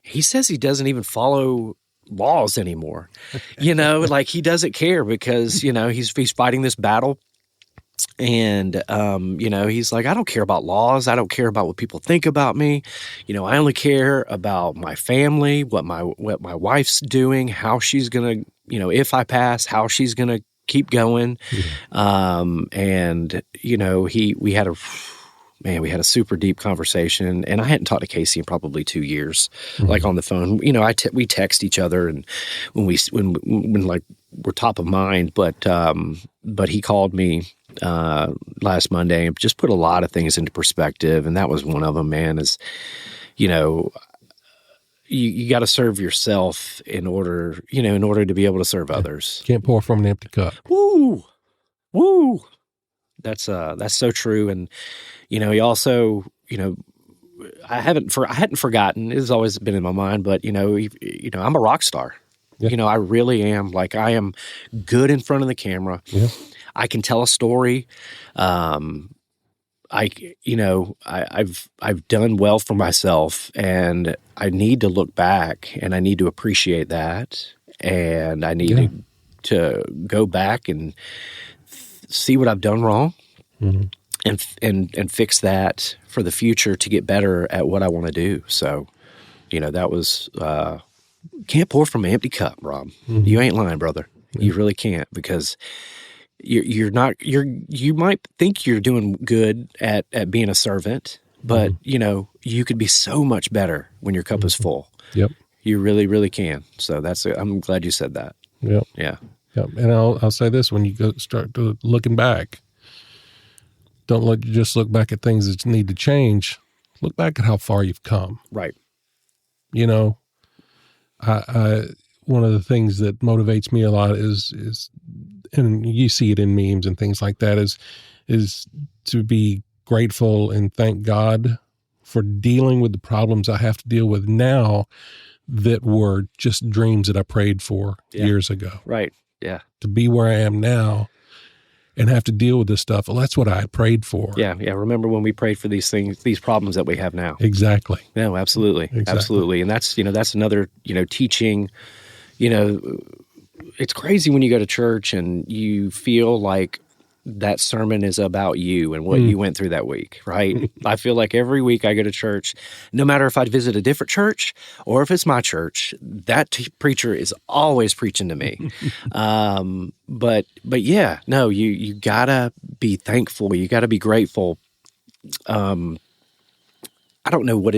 He says he doesn't even follow laws anymore. Like he doesn't care because, he's fighting this battle. And, he's like, I don't care about laws. I don't care about what people think about me. I only care about my family, what my wife's doing, how she's going to, if I pass, how she's going to keep going. And, we had a super deep conversation, and I hadn't talked to Casey in probably 2 years, like on the phone. We text each other, and when like we're top of mind, but he called me last Monday and just put a lot of things into perspective, and that was one of them, man. Is you got to serve yourself in order to be able to serve others. Can't pour from an empty cup. Woo. That's so true. And he also, I hadn't forgotten. It's always been in my mind, but I'm a rock star. Yeah. I really am. Like, I am good in front of the camera. Yeah. I can tell a story. I've done well for myself, and I need to look back and I need to appreciate that. And I need to go back and see what I've done wrong, and fix that for the future to get better at what I want to do. So, that was, can't pour from an empty cup, Rob. You ain't lying, brother. You really can't, because you might think you're doing good at being a servant, but you could be so much better when your cup is full. Yep. You really, really can. So I'm glad you said that. Yep. Yeah. Yep. And I'll say this: when you start looking back, don't just look back at things that need to change. Look back at how far you've come. Right. I one of the things that motivates me a lot is, and you see it in memes and things like that, is to be grateful and thank God for dealing with the problems I have to deal with now that were just dreams that I prayed for years ago. Right. Yeah. To be where I am now and have to deal with this stuff. Well, that's what I prayed for. Yeah. Yeah. Remember when we prayed for these things, these problems that we have now? Exactly. No, absolutely. Exactly. Absolutely. And that's another, teaching, it's crazy when you go to church and you feel like that sermon is about you and what you went through that week, right? I feel like every week I go to church, no matter if I visit a different church or if it's my church, that preacher is always preaching to me. But yeah, no, you gotta be thankful. You gotta be grateful. I don't know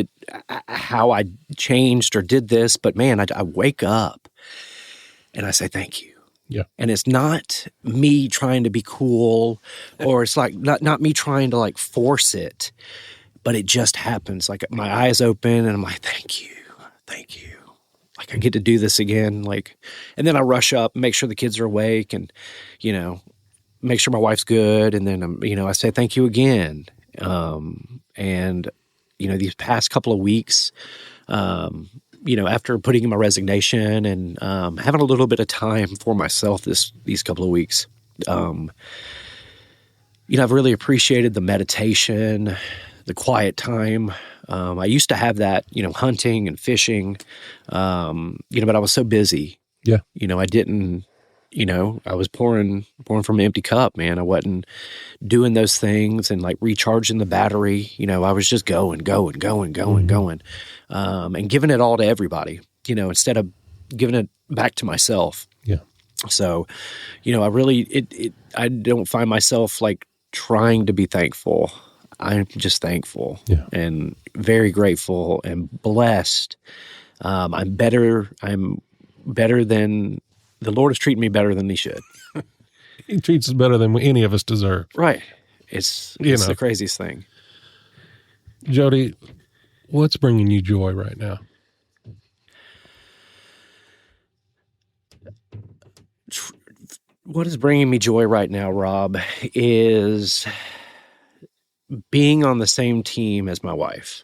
how I changed or did this, but man, I wake up and I say, thank you. Yeah. And it's not me trying to be cool, or it's like not me trying to like force it, but it just happens. Like my eyes open and I'm like, thank you. Like I get to do this again. Like, and then I rush up and make sure the kids are awake and, make sure my wife's good. And then, I say, thank you again. And these past couple of weeks, after putting in my resignation and having a little bit of time for myself these couple of weeks, I've really appreciated the meditation, the quiet time. I used to have that, hunting and fishing, but I was so busy. Yeah. I didn't, I was pouring from an empty cup, man. I wasn't doing those things and like recharging the battery. I was just going, and giving it all to everybody, instead of giving it back to myself. Yeah. So, I really, I don't find myself like trying to be thankful. I'm just thankful and very grateful and blessed. I'm better than the Lord is treating me better than he should. He treats us better than any of us deserve. Right. It's the craziest thing. Jody, what's bringing you joy right now? What is bringing me joy right now, Rob, is being on the same team as my wife.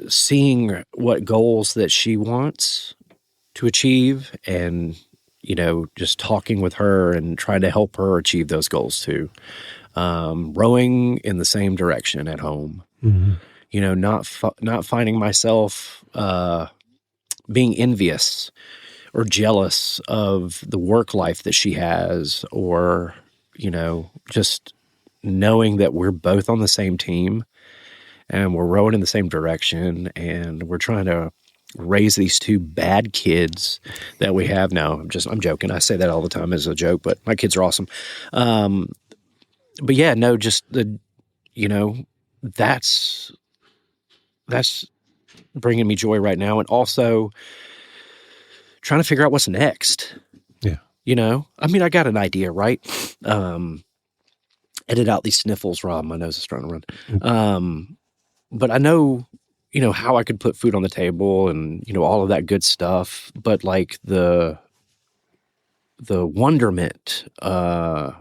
Seeing what goals that she wants to achieve and, just talking with her and trying to help her achieve those goals too. Rowing in the same direction at home. Not finding myself being envious or jealous of the work life that she has, or, just knowing that we're both on the same team and we're rowing in the same direction and we're trying to raise these two bad kids that we have now. I'm joking. I say that all the time as a joke, but my kids are awesome. But yeah, no, just that's bringing me joy right now. And also trying to figure out what's next. Yeah. I got an idea, right? Edit out these sniffles, Rob. My nose is starting to run. But I know, how I could put food on the table and, all of that good stuff. But like the wonderment of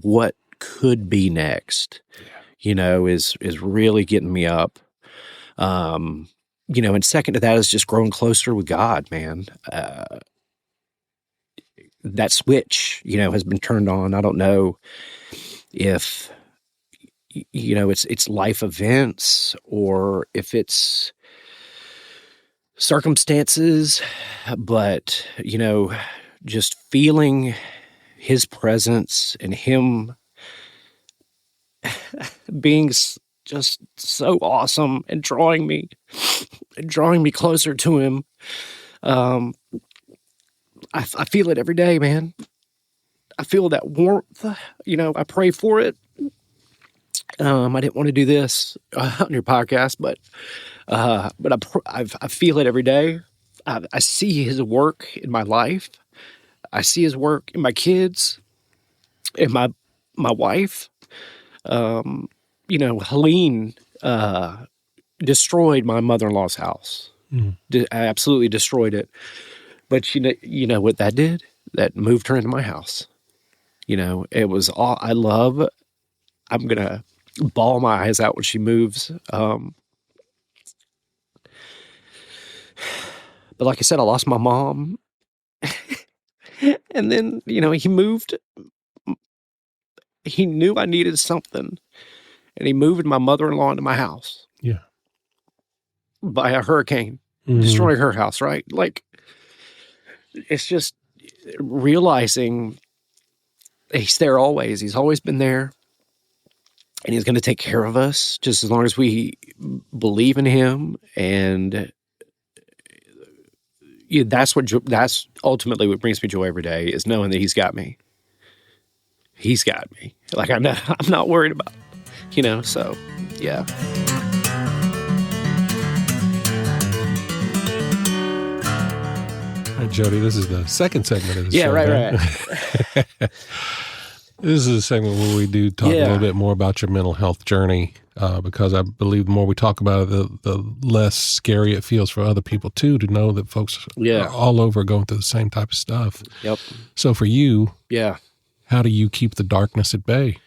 what could be next, is really getting me up. And second to that is just growing closer with God, man. That switch, has been turned on. I don't know if, it's life events or if it's circumstances, but, just feeling his presence and him being just so awesome and drawing me closer to him. I feel it every day, man. I feel that warmth. I pray for it. I didn't want to do this on your podcast, but I feel it every day. I see his work in my life. I see his work in my kids, in my wife. Helene destroyed my mother-in-law's house. Absolutely destroyed it. But you know what that did? That moved her into my house. It was all I love. I'm gonna bawl my eyes out when she moves. But like I said, I lost my mom. And then, he moved. He knew I needed something. And he moved my mother-in-law into my house. Yeah. By a hurricane. Destroying her house, right? Like, it's just realizing he's there always. He's always been there. And he's going to take care of us just as long as we believe in him. And that's ultimately what brings me joy every day, is knowing that he's got me. He's got me. Like, I'm not worried about, so yeah. All right, Jody, this is the second segment of the show. Yeah, right. This is a segment where we do talk a little bit more about your mental health journey, because I believe the more we talk about it, the less scary it feels for other people, too, to know that folks are all over going through the same type of stuff. Yep. So for you, how do you keep the darkness at bay?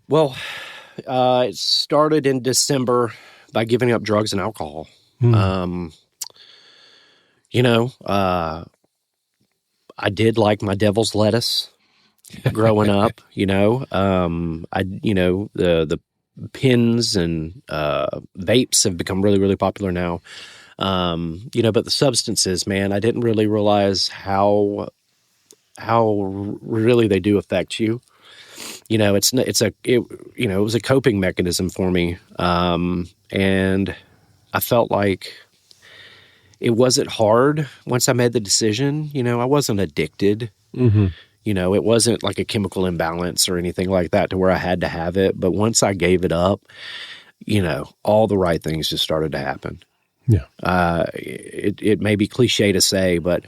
Well, it started in December by giving up drugs and alcohol. I did like my devil's lettuce growing up, the pins and vapes have become really, really popular now. But the substances, man, I didn't really realize how really they do affect you. It was a coping mechanism for me. And I felt like it wasn't hard once I made the decision. I wasn't addicted. It wasn't like a chemical imbalance or anything like that to where I had to have it. But once I gave it up, all the right things just started to happen. Yeah. It may be cliche to say, but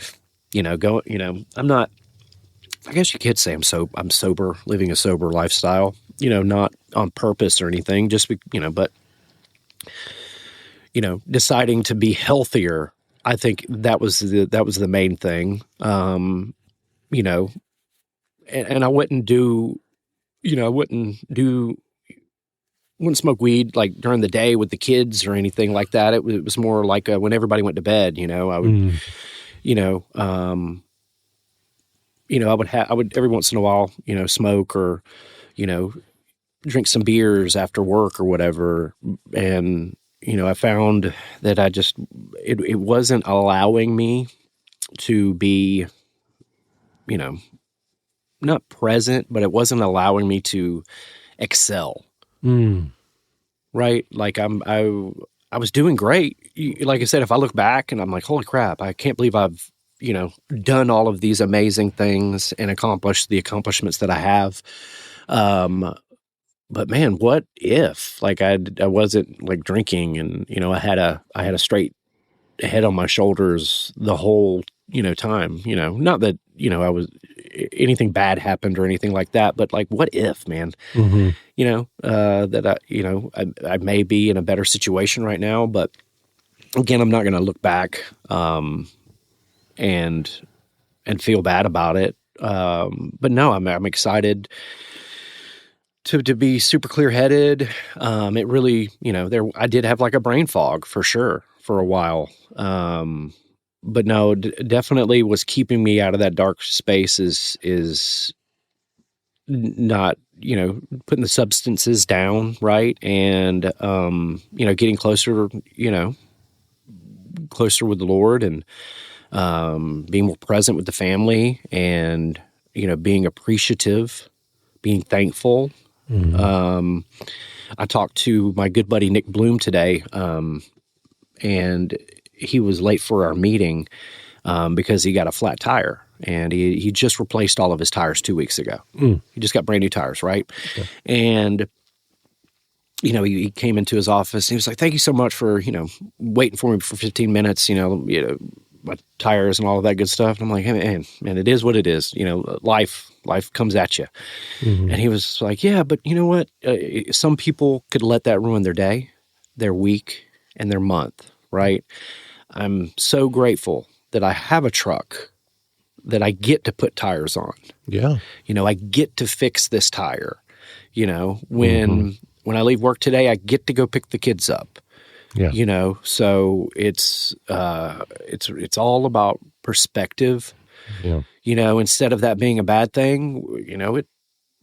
I'm not. I guess you could say I'm sober, living a sober lifestyle. Not on purpose or anything, just but deciding to be healthier. I think that was the main thing. And I wouldn't smoke weed like during the day with the kids or anything like that. It was more like when everybody went to bed, I would, I would every once in a while, smoke or, drink some beers after work or whatever. And, I found that it wasn't allowing me to be, not present, but it wasn't allowing me to excel. Right? Like I was doing great. Like I said, if I look back and I'm like, holy crap, I can't believe I've, done all of these amazing things and accomplished the accomplishments that I have. But man, what if like I wasn't like drinking and, I had a straight head on my shoulders the whole, time, not that, I was anything bad happened or anything like that, but like, what if, man, that I may be in a better situation right now, but again, I'm not going to look back, and feel bad about it. But no, I'm excited to be super clear headed. It really, I did have like a brain fog for sure for a while. But no, definitely was keeping me out of that dark space is not, putting the substances down. Right. And, getting closer with the Lord and, being more present with the family and, being appreciative, being thankful. I talked to my good buddy, Nick Bloom today. And he was late for our meeting, because he got a flat tire and he just replaced all of his tires 2 weeks ago. He just got brand new tires. Right. Okay. And, he came into his office and he was like, thank you so much for, waiting for me for 15 minutes, my tires and all of that good stuff. And I'm like, hey, man, it is what it is. Life comes at you. And he was like, yeah, but you know what? Some people could let that ruin their day, their week, and their month. Right. I'm so grateful that I have a truck that I get to put tires on. Yeah. I get to fix this tire. When I leave work today, I get to go pick the kids up. Yeah. So it's all about perspective. Yeah. Instead of that being a bad thing,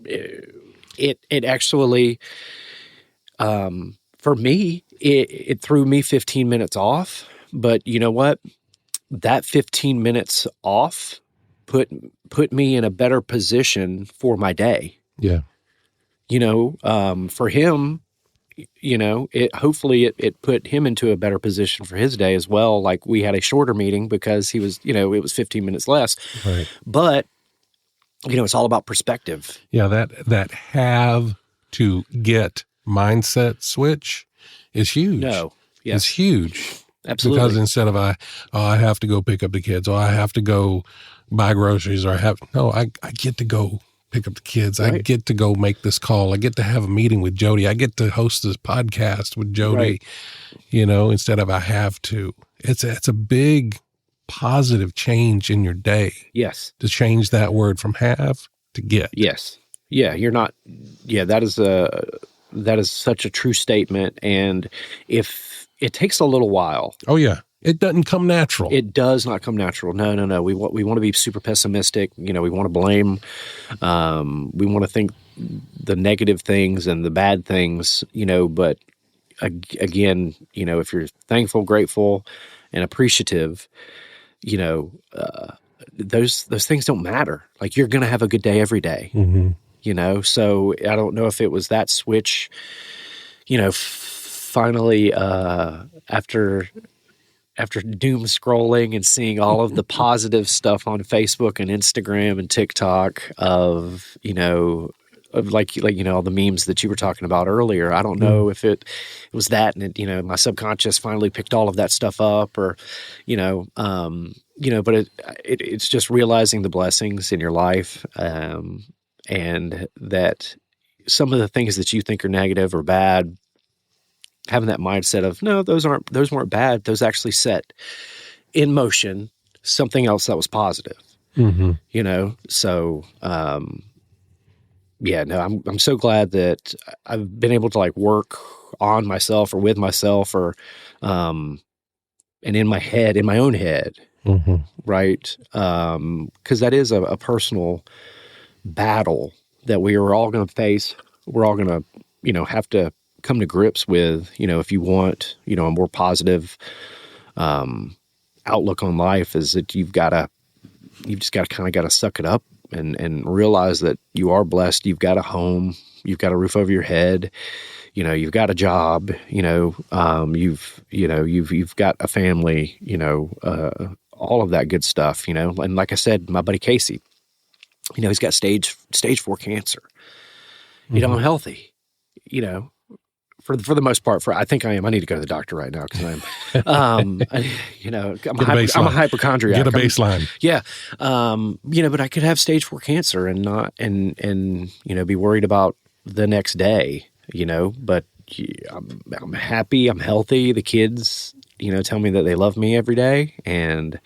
it actually, for me, it threw me 15 minutes off, but you know what? That 15 minutes off put me in a better position for my day. Yeah. For him, hopefully it put him into a better position for his day as well. Like we had a shorter meeting because he was, it was 15 minutes less. Right. But, it's all about perspective. Yeah, that have to get mindset switch is huge. No. Yes. It's huge. Absolutely. Because instead of I have to go pick up the kids, or I have to go buy groceries, or I get to go pick up the kids. Right. I get to go make this call. I get to have a meeting with Jody. I get to host this podcast with Jody, right. Instead of I have to. It's a big positive change in your day. Yes. To change that word from have to get. Yes. Yeah. That is such a true statement. And if it takes a little while. Oh yeah. It doesn't come natural. It does not come natural. No. We want to be super pessimistic. We want to blame. We want to think the negative things and the bad things, but again, if you're thankful, grateful, and appreciative, those things don't matter. Like you're going to have a good day every day, so I don't know if it was that switch, finally, after after doom scrolling and seeing all of the positive stuff on Facebook and Instagram and TikTok of, like all the memes that you were talking about earlier. I don't know if it was that, and it, my subconscious finally picked all of that stuff up, or, but it's just realizing the blessings in your life, and that some of the things that you think are negative or bad, having that mindset of, no, those weren't bad. Those actually set in motion something else that was positive, So, I'm so glad that I've been able to like work on myself or with myself or, and in my own head. Right. 'Cause that is a personal battle that we are all going to face. We're all going to, have to come to grips with, if you want, a more positive, outlook on life, is that you've just got to suck it up and realize that you are blessed. You've got a home, you've got a roof over your head, you've got a job, you've got a family, all of that good stuff, and like I said, my buddy Casey, he's got stage 4 cancer, I'm healthy, for the most part. I think I am. I need to go to the doctor right now because I'm a hypochondriac. Get a baseline. But I could have stage 4 cancer and not, and be worried about the next day, but I'm happy. I'm healthy. The kids, tell me that they love me every day. And,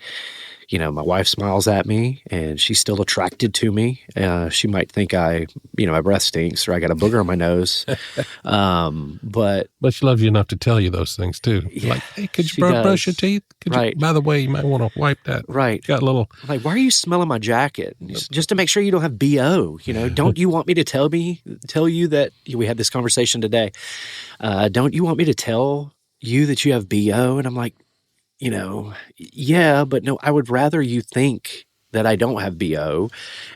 my wife smiles at me and she's still attracted to me. She might think my breath stinks or I got a booger on my nose. But she loves you enough to tell you those things too. Yeah, like, hey, could you brush your teeth? Right. By the way, you might want to wipe that. Right. Got a little. Like, why are you smelling my jacket? Just to make sure you don't have BO. Don't you want me to tell you that we had this conversation today? Don't you want me to tell you that you have BO? And I'm like, yeah, but no, I would rather you think that I don't have BO,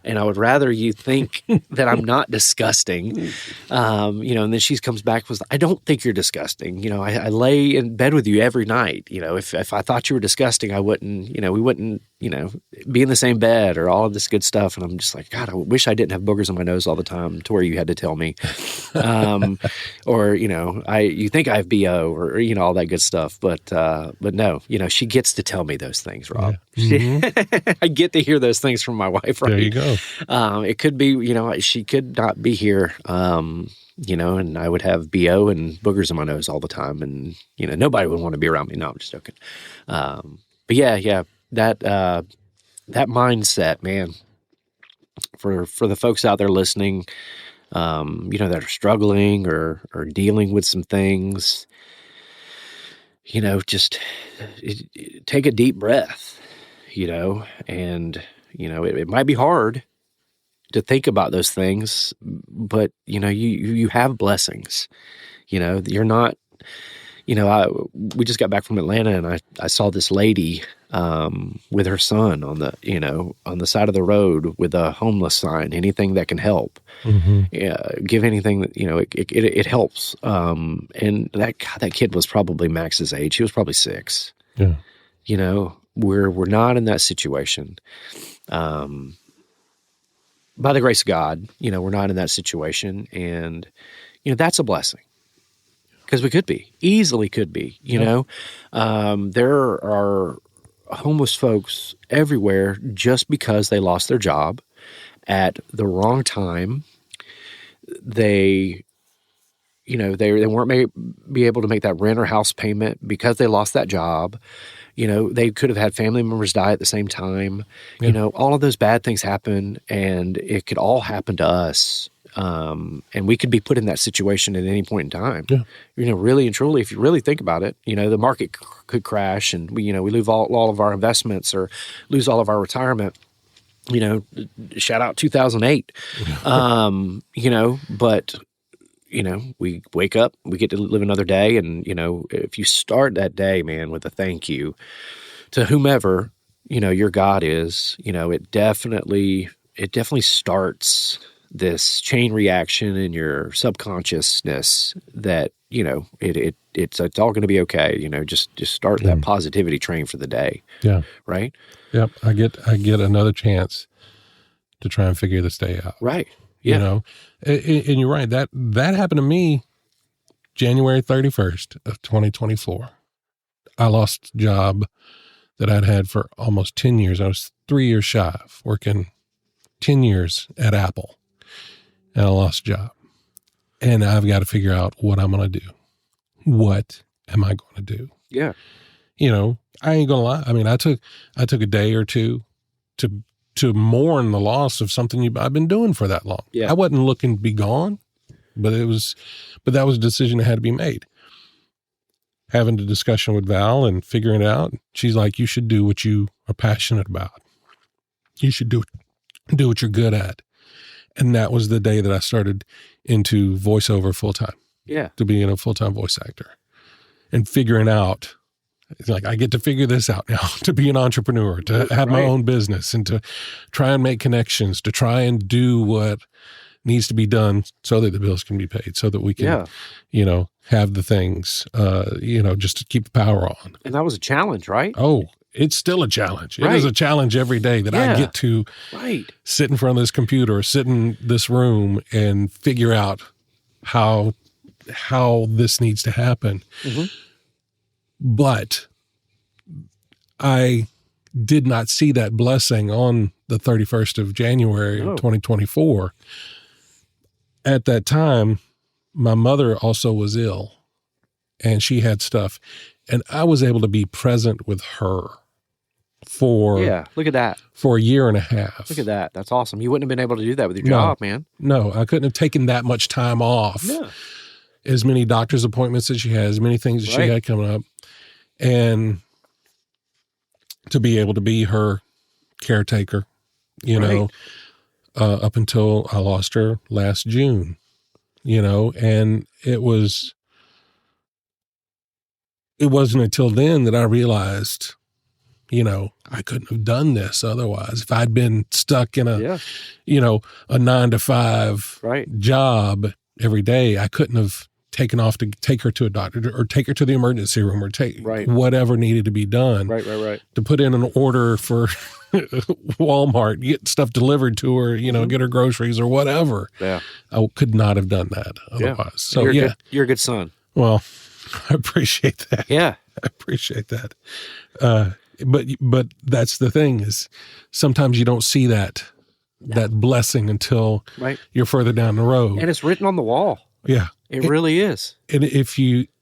and I would rather you think that I'm not disgusting. And then she comes back with, I don't think you're disgusting. I lay in bed with you every night. If I thought you were disgusting, I wouldn't, we wouldn't, be in the same bed or all of this good stuff. And I'm just like, God, I wish I didn't have boogers on my nose all the time to where you had to tell me. Or, you think I have BO or, all that good stuff. But no, she gets to tell me those things, Rob. Yeah. I get to hear those things from my wife, right? There you go. It could be, she could not be here, and I would have BO and boogers in my nose all the time. And, nobody would want to be around me. No, I'm just joking. But yeah, that mindset, man, for the folks out there listening, that are struggling or dealing with some things, just take a deep breath, and, it might be hard to think about those things, but, you have blessings, you're not, we just got back from Atlanta and I saw this lady, with her son on the side of the road with a homeless sign, anything that can help, give anything that, it helps. And that kid was probably Max's age. He was probably 6. Yeah. We're not in that situation. By the grace of God, we're not in that situation. And, that's a blessing. Because we easily could be, there are homeless folks everywhere just because they lost their job at the wrong time. They weren't be able to make that rent or house payment because they lost that job. They could have had family members die at the same time. Yeah. All of those bad things happen, and it could all happen to us. And we could be put in that situation at any point in time. Yeah. Really and truly, if you really think about it, the market could crash and we lose all of our investments or lose all of our retirement. Shout out 2008. But we wake up, we get to live another day. And, if you start that day, man, with a thank you to whomever, your God is, it definitely starts this chain reaction in your subconsciousness that, it's all going to be okay. Just start that positivity train for the day. Yeah. Right. Yep. I get another chance to try and figure this day out. Right. Yeah. And you're right. That happened to me January 31st of 2024. I lost a job that I'd had for almost 10 years. I was 3 years shy of working 10 years at Apple, and I lost a job. And I've got to figure out what I'm going to do. What am I going to do? Yeah. I ain't going to lie. I mean, I took a day or two to mourn the loss of something I've been doing for that long. Yeah. I wasn't looking to be gone, but that was a decision that had to be made. Having the discussion with Val and figuring it out, she's like, you should do what you are passionate about. You should do what you're good at. And that was the day that I started into voiceover full-time. Yeah. To being a full-time voice actor and figuring out, it's like, I get to figure this out now, to be an entrepreneur, to have my own business, and to try and make connections, to try and do what needs to be done so that the bills can be paid, so that we can, have the things, just to keep the power on. And that was a challenge, right? Oh, it's still a challenge. It is a challenge every day that I get to sit in front of this computer, or sit in this room and figure out how this needs to happen. Mm-hmm. But I did not see that blessing on the 31st of January, 2024. At that time, my mother also was ill, and she had stuff, and I was able to be present with her look at that. For a year and a half. Look at that. That's awesome. You wouldn't have been able to do that with your job, man. No, I couldn't have taken that much time off. Yeah. As many doctor's appointments as she had, as many things that she had coming up. And to be able to be her caretaker, up until I lost her last June, and it wasn't until then that I realized, I couldn't have done this otherwise. If I'd been stuck in a 9-to-5 job every day, I couldn't have taken off to take her to a doctor, or take her to the emergency room, or take whatever needed to be done. Right. To put in an order for Walmart, get stuff delivered to her, get her groceries or whatever. Yeah. I could not have done that otherwise. Yeah. So you're a good son. Well, I appreciate that. Yeah. I appreciate that. But that's the thing, is sometimes you don't see that blessing until you're further down the road. And it's written on the wall. Yeah. It really is. And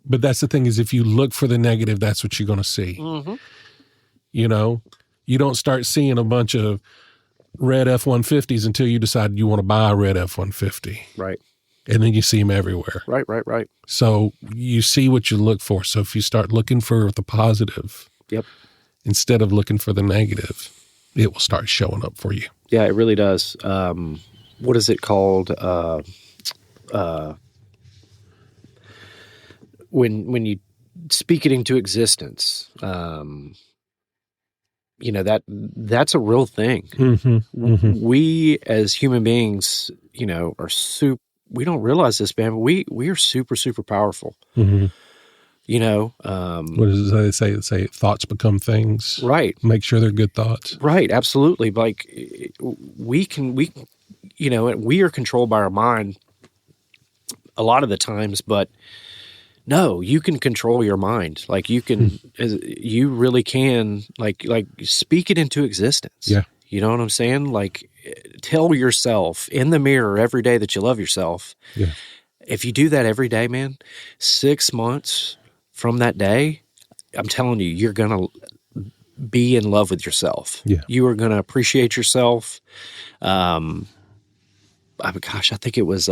but that's the thing, is if you look for the negative, that's what you're going to see. Mm-hmm. You don't start seeing a bunch of red F-150s until you decide you want to buy a red F-150. Right. And then you see them everywhere. Right. So you see what you look for. So if you start looking for the positive, instead of looking for the negative, it will start showing up for you. Yeah, it really does. What is it called? When you speak it into existence, that's a real thing. Mm-hmm, mm-hmm. We as human beings, are we don't realize this, man, but we are super, super powerful. Mm-hmm. What does it say? They say thoughts become things. Right. Make sure they're good thoughts. Right. Absolutely. Like we are controlled by our mind a lot of the times, but no, you can control your mind. Like you can, you really can, like speak it into existence. Yeah. You know what I'm saying? Like tell yourself in the mirror every day that you love yourself. Yeah. If you do that every day, man, 6 months from that day, I'm telling you, you're going to be in love with yourself. Yeah. You are going to appreciate yourself. I think it was,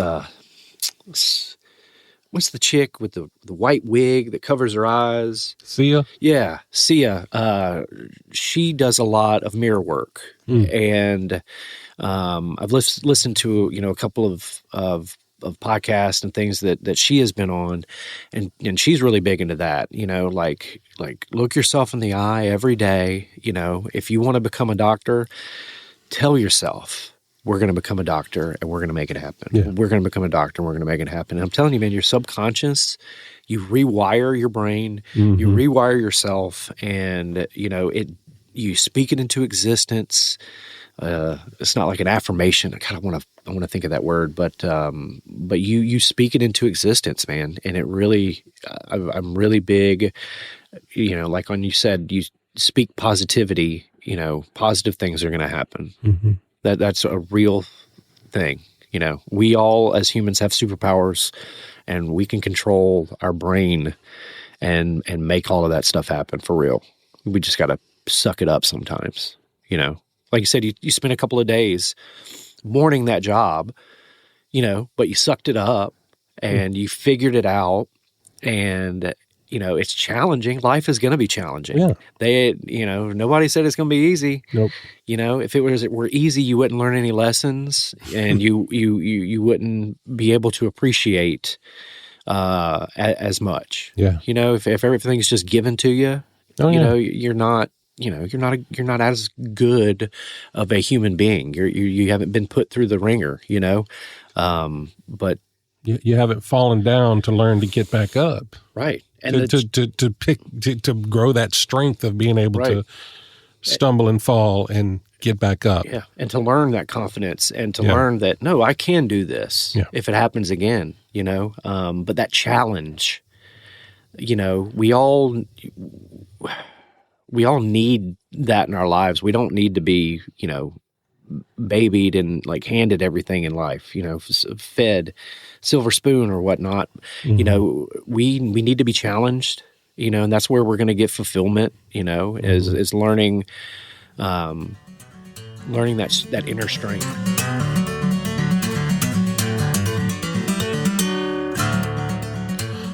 what's the chick with the white wig that covers her eyes? Sia? Yeah, Sia. She does a lot of mirror work. And I've listened to, a couple of podcasts and things that she has been on, and she's really big into that, like look yourself in the eye every day. If you want to become a doctor, tell yourself we're going to become a doctor and we're going to make it happen. Yeah. We're going to become a doctor and we're going to make it happen. And I'm telling you, man, your subconscious, you rewire your brain, you rewire yourself, and you speak it into existence. It's not like an affirmation. I kind of want to think of that word, but you speak it into existence, man. And it really, I'm really big, like when you said, you speak positivity, positive things are going to happen. That's a real thing. We all as humans have superpowers, and we can control our brain and make all of that stuff happen for real. We just got to suck it up sometimes, Like you said, you spent a couple of days mourning that job, but you sucked it up and you figured it out, and it's challenging. Life is going to be challenging. Yeah. Nobody said it's going to be easy. Nope. If it were easy, you wouldn't learn any lessons, and you wouldn't be able to appreciate as much. Yeah. If everything's just given to you, you're not. You're not as good of a human being. You haven't been put through the ringer. But you haven't fallen down to learn to get back up. Right. And to grow that strength of being able to stumble and fall and get back up. Yeah. And to learn that confidence, and to learn that, no, I can do this if it happens again, but that challenge, we all need that in our lives. We don't need to be, babied and like handed everything in life, fed silver spoon or whatnot. We need to be challenged, and that's where we're going to get fulfillment, is learning that inner strength.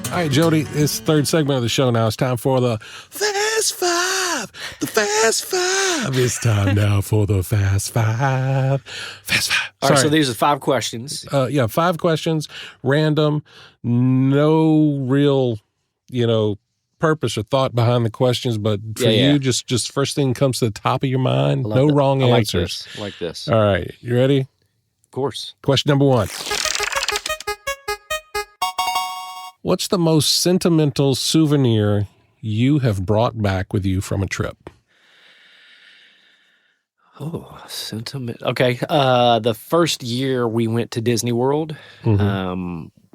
All right, Jody, it's the third segment of the show now. It's time for the Fast Five. The Fast Five. It's time now for the Fast Five. Fast Five. All right, so these are 5 questions. 5 questions, random, no real, purpose or thought behind the questions, but for you, just first thing comes to the top of your mind. No wrong answers. I like this. All right, you ready? Of course. Question number 1. What's the most sentimental souvenir you have brought back with you from a trip? Oh, sentiment. Okay. The first year we went to Disney World,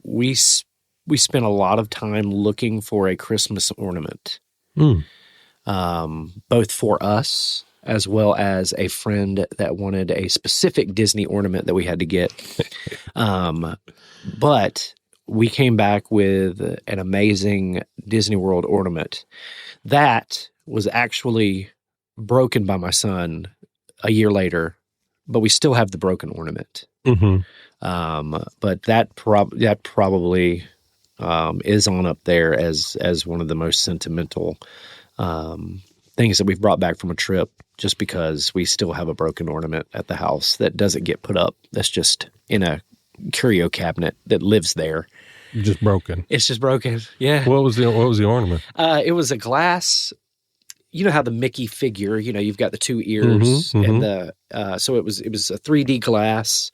we spent a lot of time looking for a Christmas ornament, both for us as well as a friend that wanted a specific Disney ornament that we had to get. But we came back with an amazing Disney World ornament that was actually broken by my son a year later, but we still have the broken ornament. But that probably is on up there as one of the most sentimental things that we've brought back from a trip, just because we still have a broken ornament at the house that doesn't get put up. That's just in a curio cabinet that lives there. Just broken. It's just broken. Yeah. What was the ornament? It was a glass. You know how the Mickey figure, you've got the 2 ears and so it was a 3D glass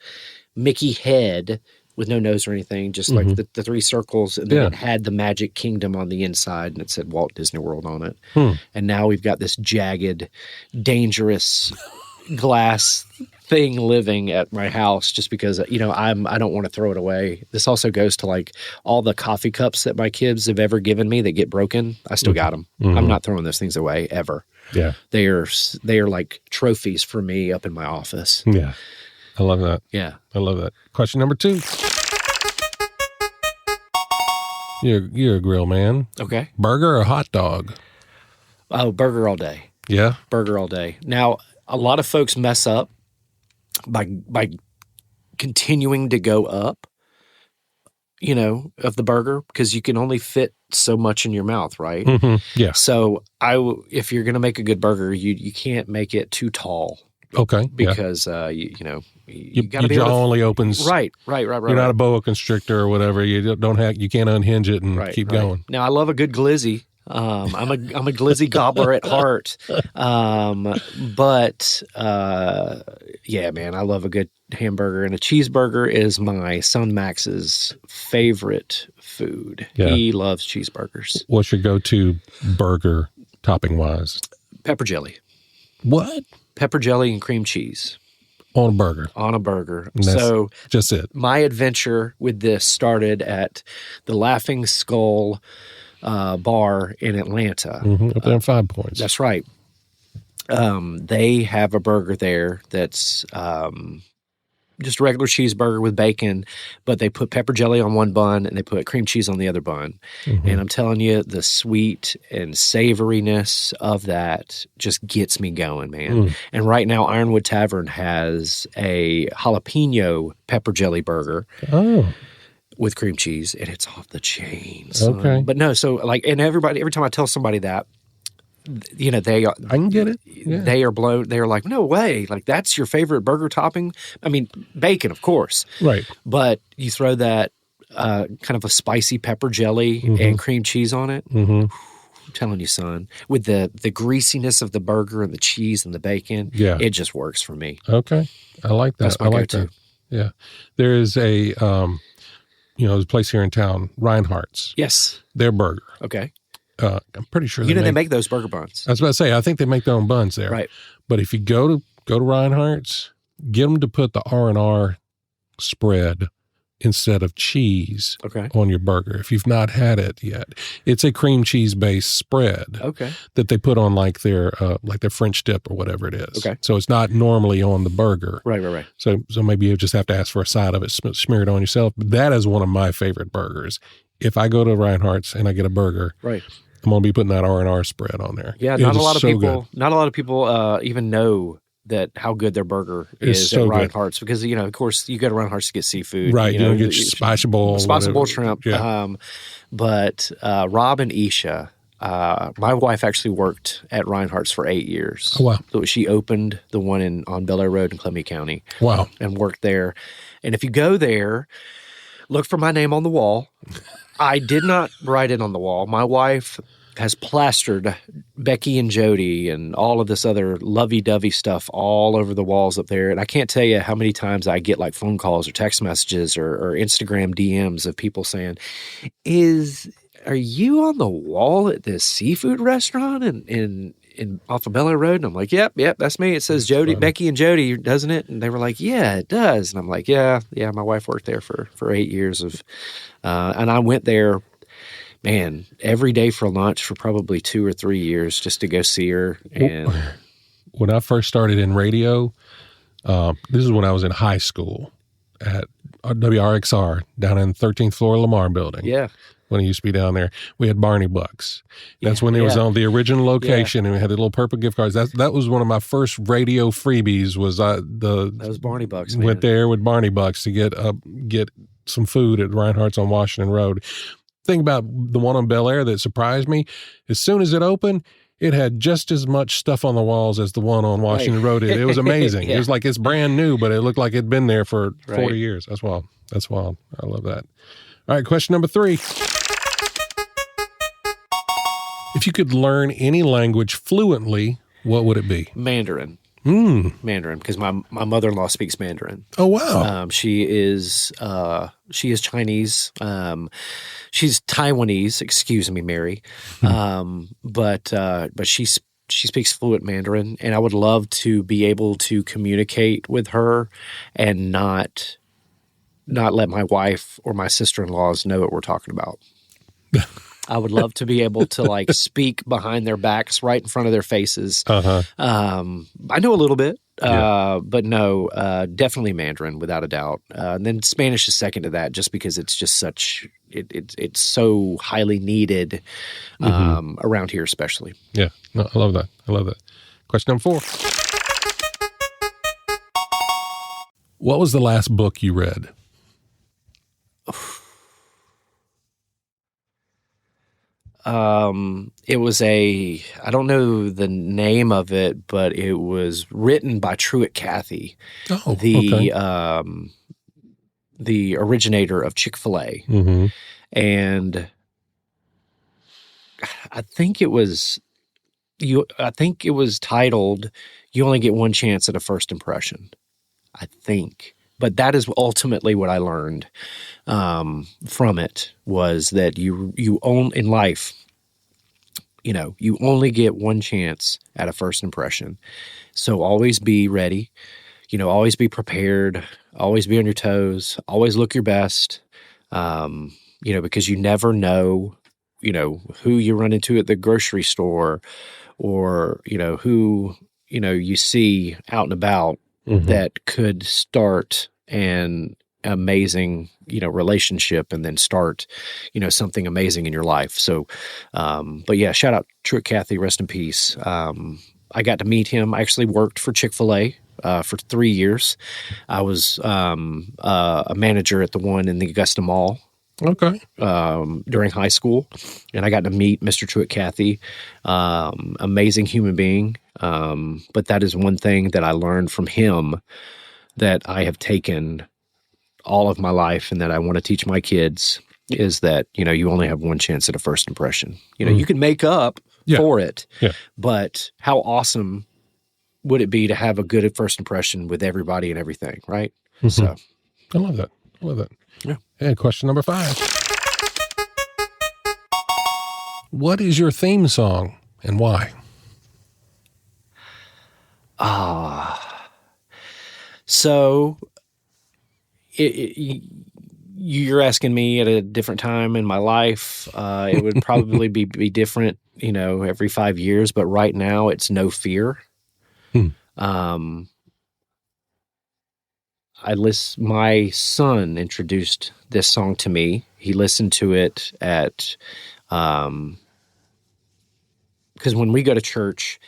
Mickey head with no nose or anything, just like the 3 circles, and then it had the Magic Kingdom on the inside, and it said Walt Disney World on it. And now we've got this jagged, dangerous glass thing living at my house, just because I don't want to throw it away. This also goes to like all the coffee cups that my kids have ever given me that get broken. I still got them. I'm not throwing those things away ever. Yeah, they are like trophies for me up in my office. Yeah, I love that. Yeah, I love that. Question number 2. You're a grill man. Okay. Burger or hot dog? Oh, burger all day. Yeah, burger all day. Now, a lot of folks mess up by continuing to go up, of the burger, because you can only fit so much in your mouth, right? Yeah. So if you're going to make a good burger, you can't make it too tall. Okay. Because you got to be your jaw only opens. Right. You're not a boa constrictor or whatever. You can't unhinge it and keep going. Now I love a good glizzy. I'm a glizzy gobbler at heart. But yeah, man, I love a good hamburger, and a cheeseburger is my son Max's favorite food. Yeah. He loves cheeseburgers. What's your go-to burger topping wise? Pepper jelly. What? Pepper jelly and cream cheese. On a burger. On a burger. And that's so just it. My adventure with this started at the Laughing Skull bar in Atlanta. Up there in 5 Points. That's right. They have a burger there that's just a regular cheeseburger with bacon, but they put pepper jelly on one bun and they put cream cheese on the other bun. And I'm telling you, the sweet and savoriness of that just gets me going, man. And right now, Ironwood Tavern has a jalapeno pepper jelly burger. Oh. With cream cheese, and it's off the chain. Okay. But no, so like, and everybody, every time I tell somebody that, you know, I can get it. Yeah. They are blown. They're like, no way. Like, that's your favorite burger topping? I mean, bacon, of course. Right. But you throw that kind of a spicy pepper jelly and cream cheese on it. I'm telling you, son, with the greasiness of the burger and the cheese and the bacon, it just works for me. Okay. I like that. That's my go-to. That. Yeah. There is a, there's a place here in town, Reinhardt's. Yes. Their burger. Okay. I'm pretty sure they make those burger buns. I was about to say, I think they make their own buns there. Right. But if you go to Reinhardt's, get them to put the R&R spread instead of cheese on your burger. If you've not had it yet, it's a cream cheese based spread that they put on like their French dip or whatever it is. Okay. So it's not normally on the burger. Right. So maybe you just have to ask for a side of it, smear it on yourself. But that is one of my favorite burgers. If I go to Reinhardt's and I get a burger, I'm going to be putting that R&R spread on there. Yeah, not a lot of people even know that how good their burger is at Reinhardt's, because of course you go to Reinhardt's to get seafood, right? You get spicy bowl shrimp. Yeah. But Rob and Isha, my wife actually worked at Reinhardt's for 8 years. Oh, wow! So she opened the one on Bel Air Road in Columbia County. Wow! And worked there. And if you go there, look for my name on the wall. I did not write it on the wall. My wife has plastered Becky and Jody and all of this other lovey-dovey stuff all over the walls up there. And I can't tell you how many times I get like phone calls or text messages or Instagram DMs of people saying, are you on the wall at this seafood restaurant in off of Bel Air Road? And I'm like, yep, that's me. It says Becky and Jody, doesn't it? And they were like, yeah, it does. And I'm like, yeah, my wife worked there for 8 years and I went there, man, every day for lunch for probably 2 or 3 years just to go see her. And when I first started in radio, this is when I was in high school at WRXR down in the 13th floor Lamar building. Yeah. When it used to be down there, we had Barney Bucks. That's when it was on the original location, and we had the little purple gift cards. That was one of my first radio freebies. Those Barney Bucks. Man. Went there with Barney Bucks to get some food at Reinhardt's on Washington Road. Thing about the one on Bel Air that surprised me: as soon as it opened, it had just as much stuff on the walls as the one on Washington Road did. It was amazing. It was like it's brand new, but it looked like it'd been there for 40 years. That's wild. I love that. All right, question number 3. If you could learn any language fluently, what would it be? Mandarin. Mandarin, because my mother-in-law speaks Mandarin. Oh, wow. She is Chinese. She's Taiwanese. Excuse me, Mary. But she speaks fluent Mandarin, and I would love to be able to communicate with her and not let my wife or my sister-in-laws know what we're talking about. I would love to be able to like speak behind their backs, right in front of their faces. I know a little bit, but no, definitely Mandarin without a doubt. And then Spanish is second to that, just because it's just it's so highly needed around here, especially. Yeah, no, I love that. Question number 4. What was the last book you read? It was I don't know the name of it, but it was written by Truett Cathy, the originator of Chick-fil-A. And I think it was titled "You Only Get One Chance at a First Impression." I think, but that is ultimately what I learned from it, was that you own in life. You only get one chance at a first impression. So always be ready. Always be prepared. Always be on your toes. Always look your best. Because you never know, who you run into at the grocery store, or, who, you see out and about that could start an amazing, relationship, and then start, something amazing in your life. So, but yeah, shout out Truett Cathy, rest in peace. I got to meet him. I actually worked for Chick-fil-A for 3 years. I was a manager at the one in the Augusta Mall. Okay. During high school, and I got to meet Mr. Truett Cathy, amazing human being. But that is one thing that I learned from him that I have taken all of my life, and that I want to teach my kids, is that, you only have one chance at a first impression. You can make up for it, but how awesome would it be to have a good first impression with everybody and everything, right? So I love that. Yeah. And question number 5. What is your theme song and why? So you're asking me at a different time in my life. It would probably be different, every 5 years, but right now it's No Fear. My son introduced this song to me. He listened to it at, because when we go to church,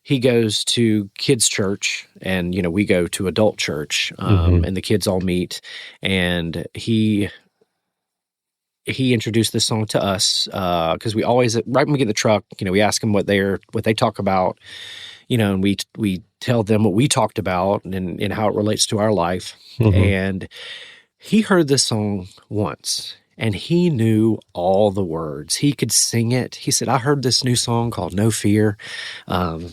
he goes to kids' church, and, we go to adult church, and the kids all meet, and he introduced this song to us, because we always, right when we get in the truck, we ask them what they talk about, and we tell them what we talked about and how it relates to our life. And he heard this song once, and he knew all the words. He could sing it. He said, "I heard this new song called No Fear." And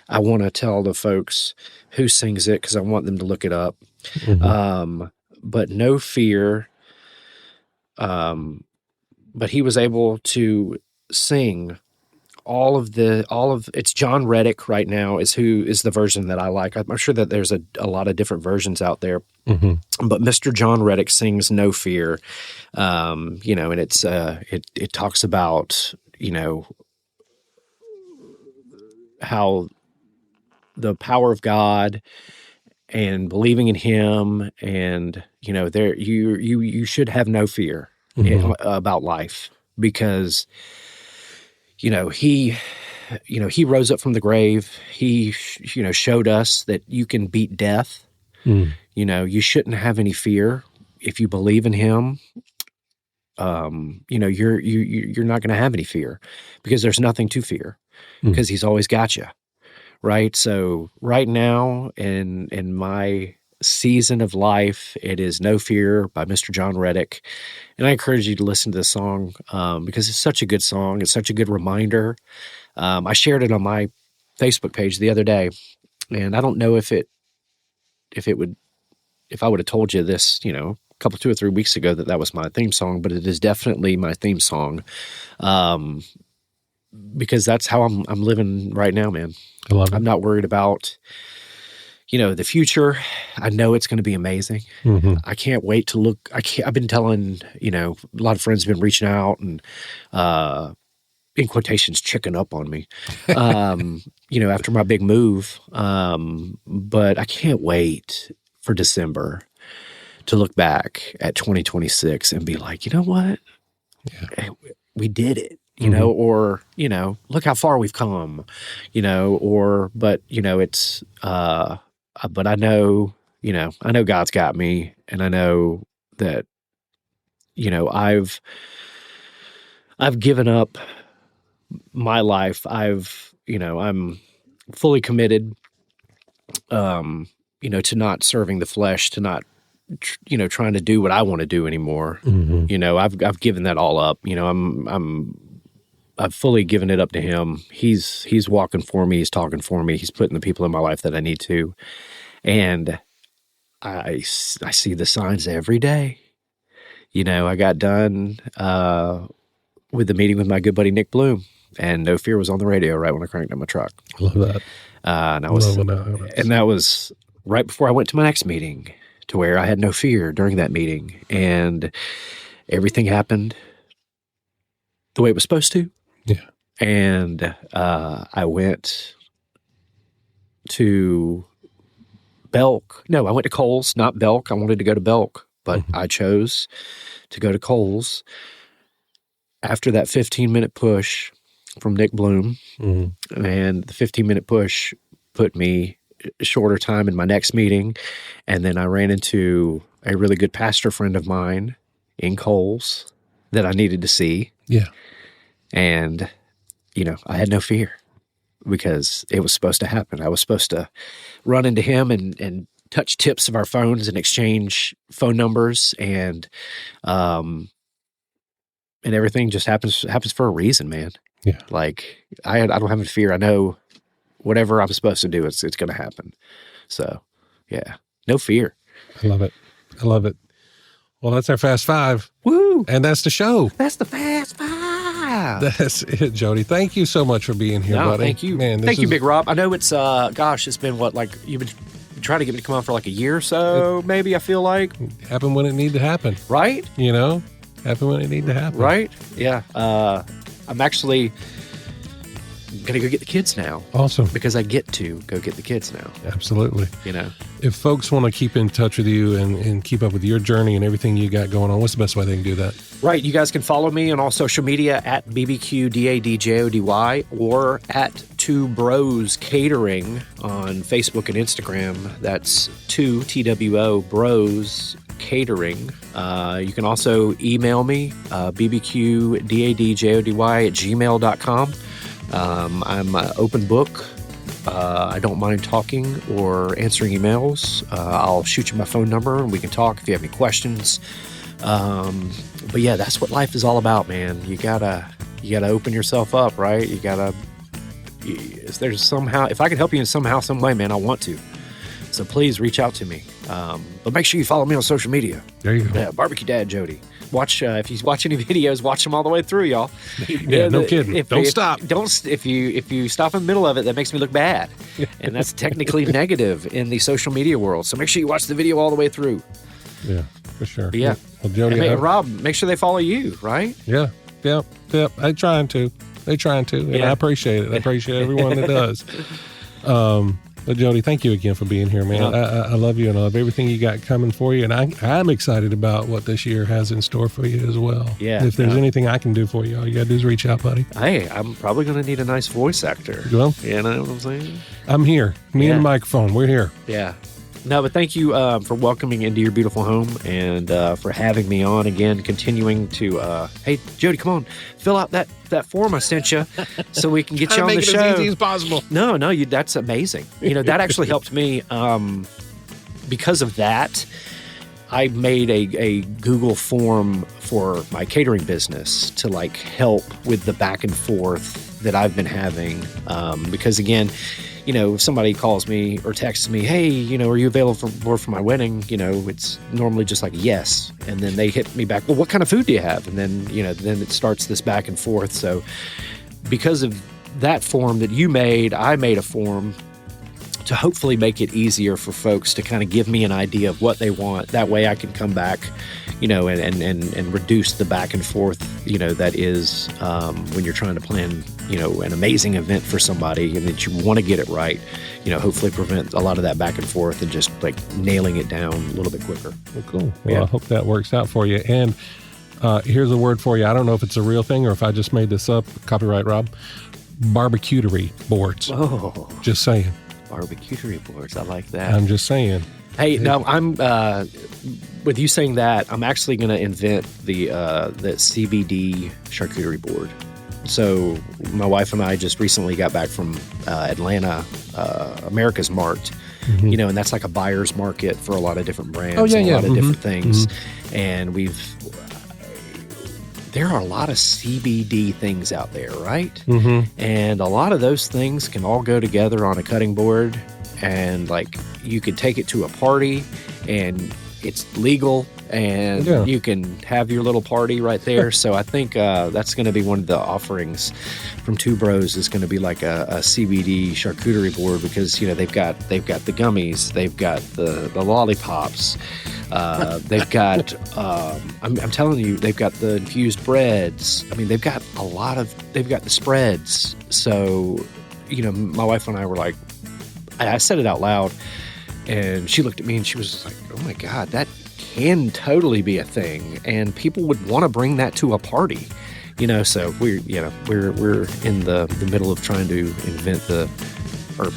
I want to tell the folks who sings it, because I want them to look it up. But No Fear, but he was able to sing all of it's John Reddick right now is the version that I like. I'm sure that there's a lot of different versions out there, but Mr. John Reddick sings No Fear, and it's it talks about, how the power of God and believing in Him, and there you should have no fear about life, because he rose up from the grave. He, showed us that you can beat death. You shouldn't have any fear if you believe in Him. You're not going to have any fear, because there's nothing to fear, because He's always got you, right? So right now in my season of life, it is No Fear by Mr. John Reddick. And I encourage you to listen to this song, because it's such a good song. It's such a good reminder. I shared it on my Facebook page the other day, and I don't know if I would have told you this, 2 or 3 weeks ago, that was my theme song, but it is definitely my theme song. Because that's how I'm living right now, man. I love it. I'm not worried about, the future. I know it's going to be amazing. I can't wait to look. I've been telling, a lot of friends have been reaching out and, in quotations, chicking up on me, after my big move. But I can't wait for December to look back at 2026 and be like, you know what? Yeah. We did it. Or, look how far we've come, but it's, but I know God's got me, and I know that, I've given up my life. I'm fully committed, to not serving the flesh, to not, trying to do what I want to do anymore. I've given that all up. I've fully given it up to him. He's walking for me. He's talking for me. He's putting the people in my life that I need to. And I see the signs every day. I got done with the meeting with my good buddy Nick Bloom, and No Fear was on the radio right when I cranked up my truck. I love that. And that was right before I went to my next meeting, to where I had no fear during that meeting, and everything happened the way it was supposed to. Yeah. And I went to Belk. No, I went to Coles, not Belk. I wanted to go to Belk, but I chose to go to Coles after that 15-minute push from Nick Bloom. And the 15-minute push put me a shorter time in my next meeting. And then I ran into a really good pastor friend of mine in Coles that I needed to see. Yeah. And, I had no fear because it was supposed to happen. I was supposed to run into him and touch tips of our phones and exchange phone numbers, and everything just happens for a reason, man. Yeah. Like I don't have any fear. I know whatever I'm supposed to do, it's going to happen. So yeah, no fear. I love it. Well, that's our Fast Five. Woo! And that's the show. That's the Fast Five. That's it, Jody. Thank you so much for being here, buddy. Thank you. Man, thank you, Big Rob. I know it's, it's been what, like, you've been trying to get me to come on for like a year or so, maybe, I feel like. Happened when it needed to happen. Right? Happened when it needed to happen. Right? Yeah. I'm actually going to go get the kids now. Awesome. Because I get to go get the kids now. Absolutely. If folks want to keep in touch with you and keep up with your journey and everything you got going on, what's the best way they can do that? Right. You guys can follow me on all social media at BBQ Dad Jody or at Two Bros Catering on Facebook and Instagram. That's 2 TWO Bros Catering. You can also email me, bbqdadjody@gmail.com. I'm an open book. I don't mind talking or answering emails. I'll shoot you my phone number and we can talk if you have any questions. But yeah, that's what life is all about, man. You gotta open yourself up, right? If I can help you in somehow, some way, man, I want to. So please reach out to me. But make sure you follow me on social media. There you go. Yeah, BBQ Dad Jody. Watch if you watch any videos, watch them all the way through, y'all. Yeah, no kidding. Don't stop. If you stop in the middle of it, that makes me look bad, and that's technically negative in the social media world. So make sure you watch the video all the way through. Yeah, for sure. But yeah. Well, Jody, Rob, make sure they follow you, right? Yeah. Yep. They're trying to. And I appreciate it. I appreciate everyone that does. But Jody, thank you again for being here, man. I love you and I love everything you got coming for you. And I'm excited about what this year has in store for you as well. Yeah. If there's anything I can do for you, all you got to do is reach out, buddy. Hey, I'm probably going to need a nice voice actor. Well, you know what I'm saying? I'm here. Me and the microphone. We're here. Yeah. No, but thank you for welcoming into your beautiful home and for having me on again, continuing to, hey, Jody, come on, fill out that form I sent you so we can get you on the show. Make it as easy as possible. No, that's amazing. That actually helped me. Because of that, I made a Google form for my catering business to like help with the back and forth that I've been having. Because again, if somebody calls me or texts me, hey, are you available for my wedding? It's normally just like, yes. And then they hit me back, well, what kind of food do you have? And then, then it starts this back and forth. So because of that form that you made, I made a form to hopefully make it easier for folks to kind of give me an idea of what they want. That way I can come back, and reduce the back and forth, that is when you're trying to plan, an amazing event for somebody and that you want to get it right, hopefully prevent a lot of that back and forth and just like nailing it down a little bit quicker. Well, cool. Well, I hope that works out for you. And here's a word for you. I don't know if it's a real thing or if I just made this up. Copyright, Rob. Barbecutery boards. Oh. Just saying. Barbecutery boards. I like that. I'm just saying. Hey, now I'm with you saying that, I'm actually going to invent the CBD charcuterie board. So my wife and I just recently got back from Atlanta, America's Mart, and that's like a buyer's market for a lot of different brands, a lot of different things. And there are a lot of CBD things out there, right? Mm-hmm. And a lot of those things can all go together on a cutting board, and like you could take it to a party and it's legal, and you can have your little party right there. So I think that's going to be one of the offerings from Two Bros, is going to be like a CBD charcuterie board, because, you know, they've got the gummies, they've got the lollipops, they've got I'm telling you, they've got the infused breads. I mean, they've got the spreads. So, you know, my wife and I were like, I said it out loud, and she looked at me and she was like, oh my God, that can totally be a thing, and people would want to bring that to a party, you know. So we're in the middle of trying to invent or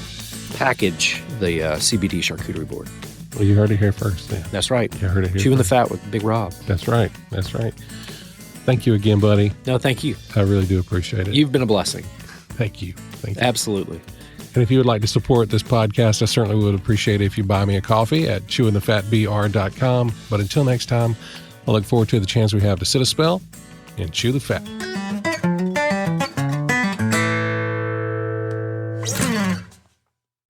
package the CBD charcuterie board. Well, you heard it here first. Yeah. That's right. You heard it here Chewing first. the Fat with Big Rob. That's right. Thank you again, buddy. No, thank you. I really do appreciate it. You've been a blessing. Thank you. Absolutely. And if you would like to support this podcast, I certainly would appreciate it if you buy me a coffee at chewingthefatbr.com. But until next time, I look forward to the chance we have to sit a spell and chew the fat.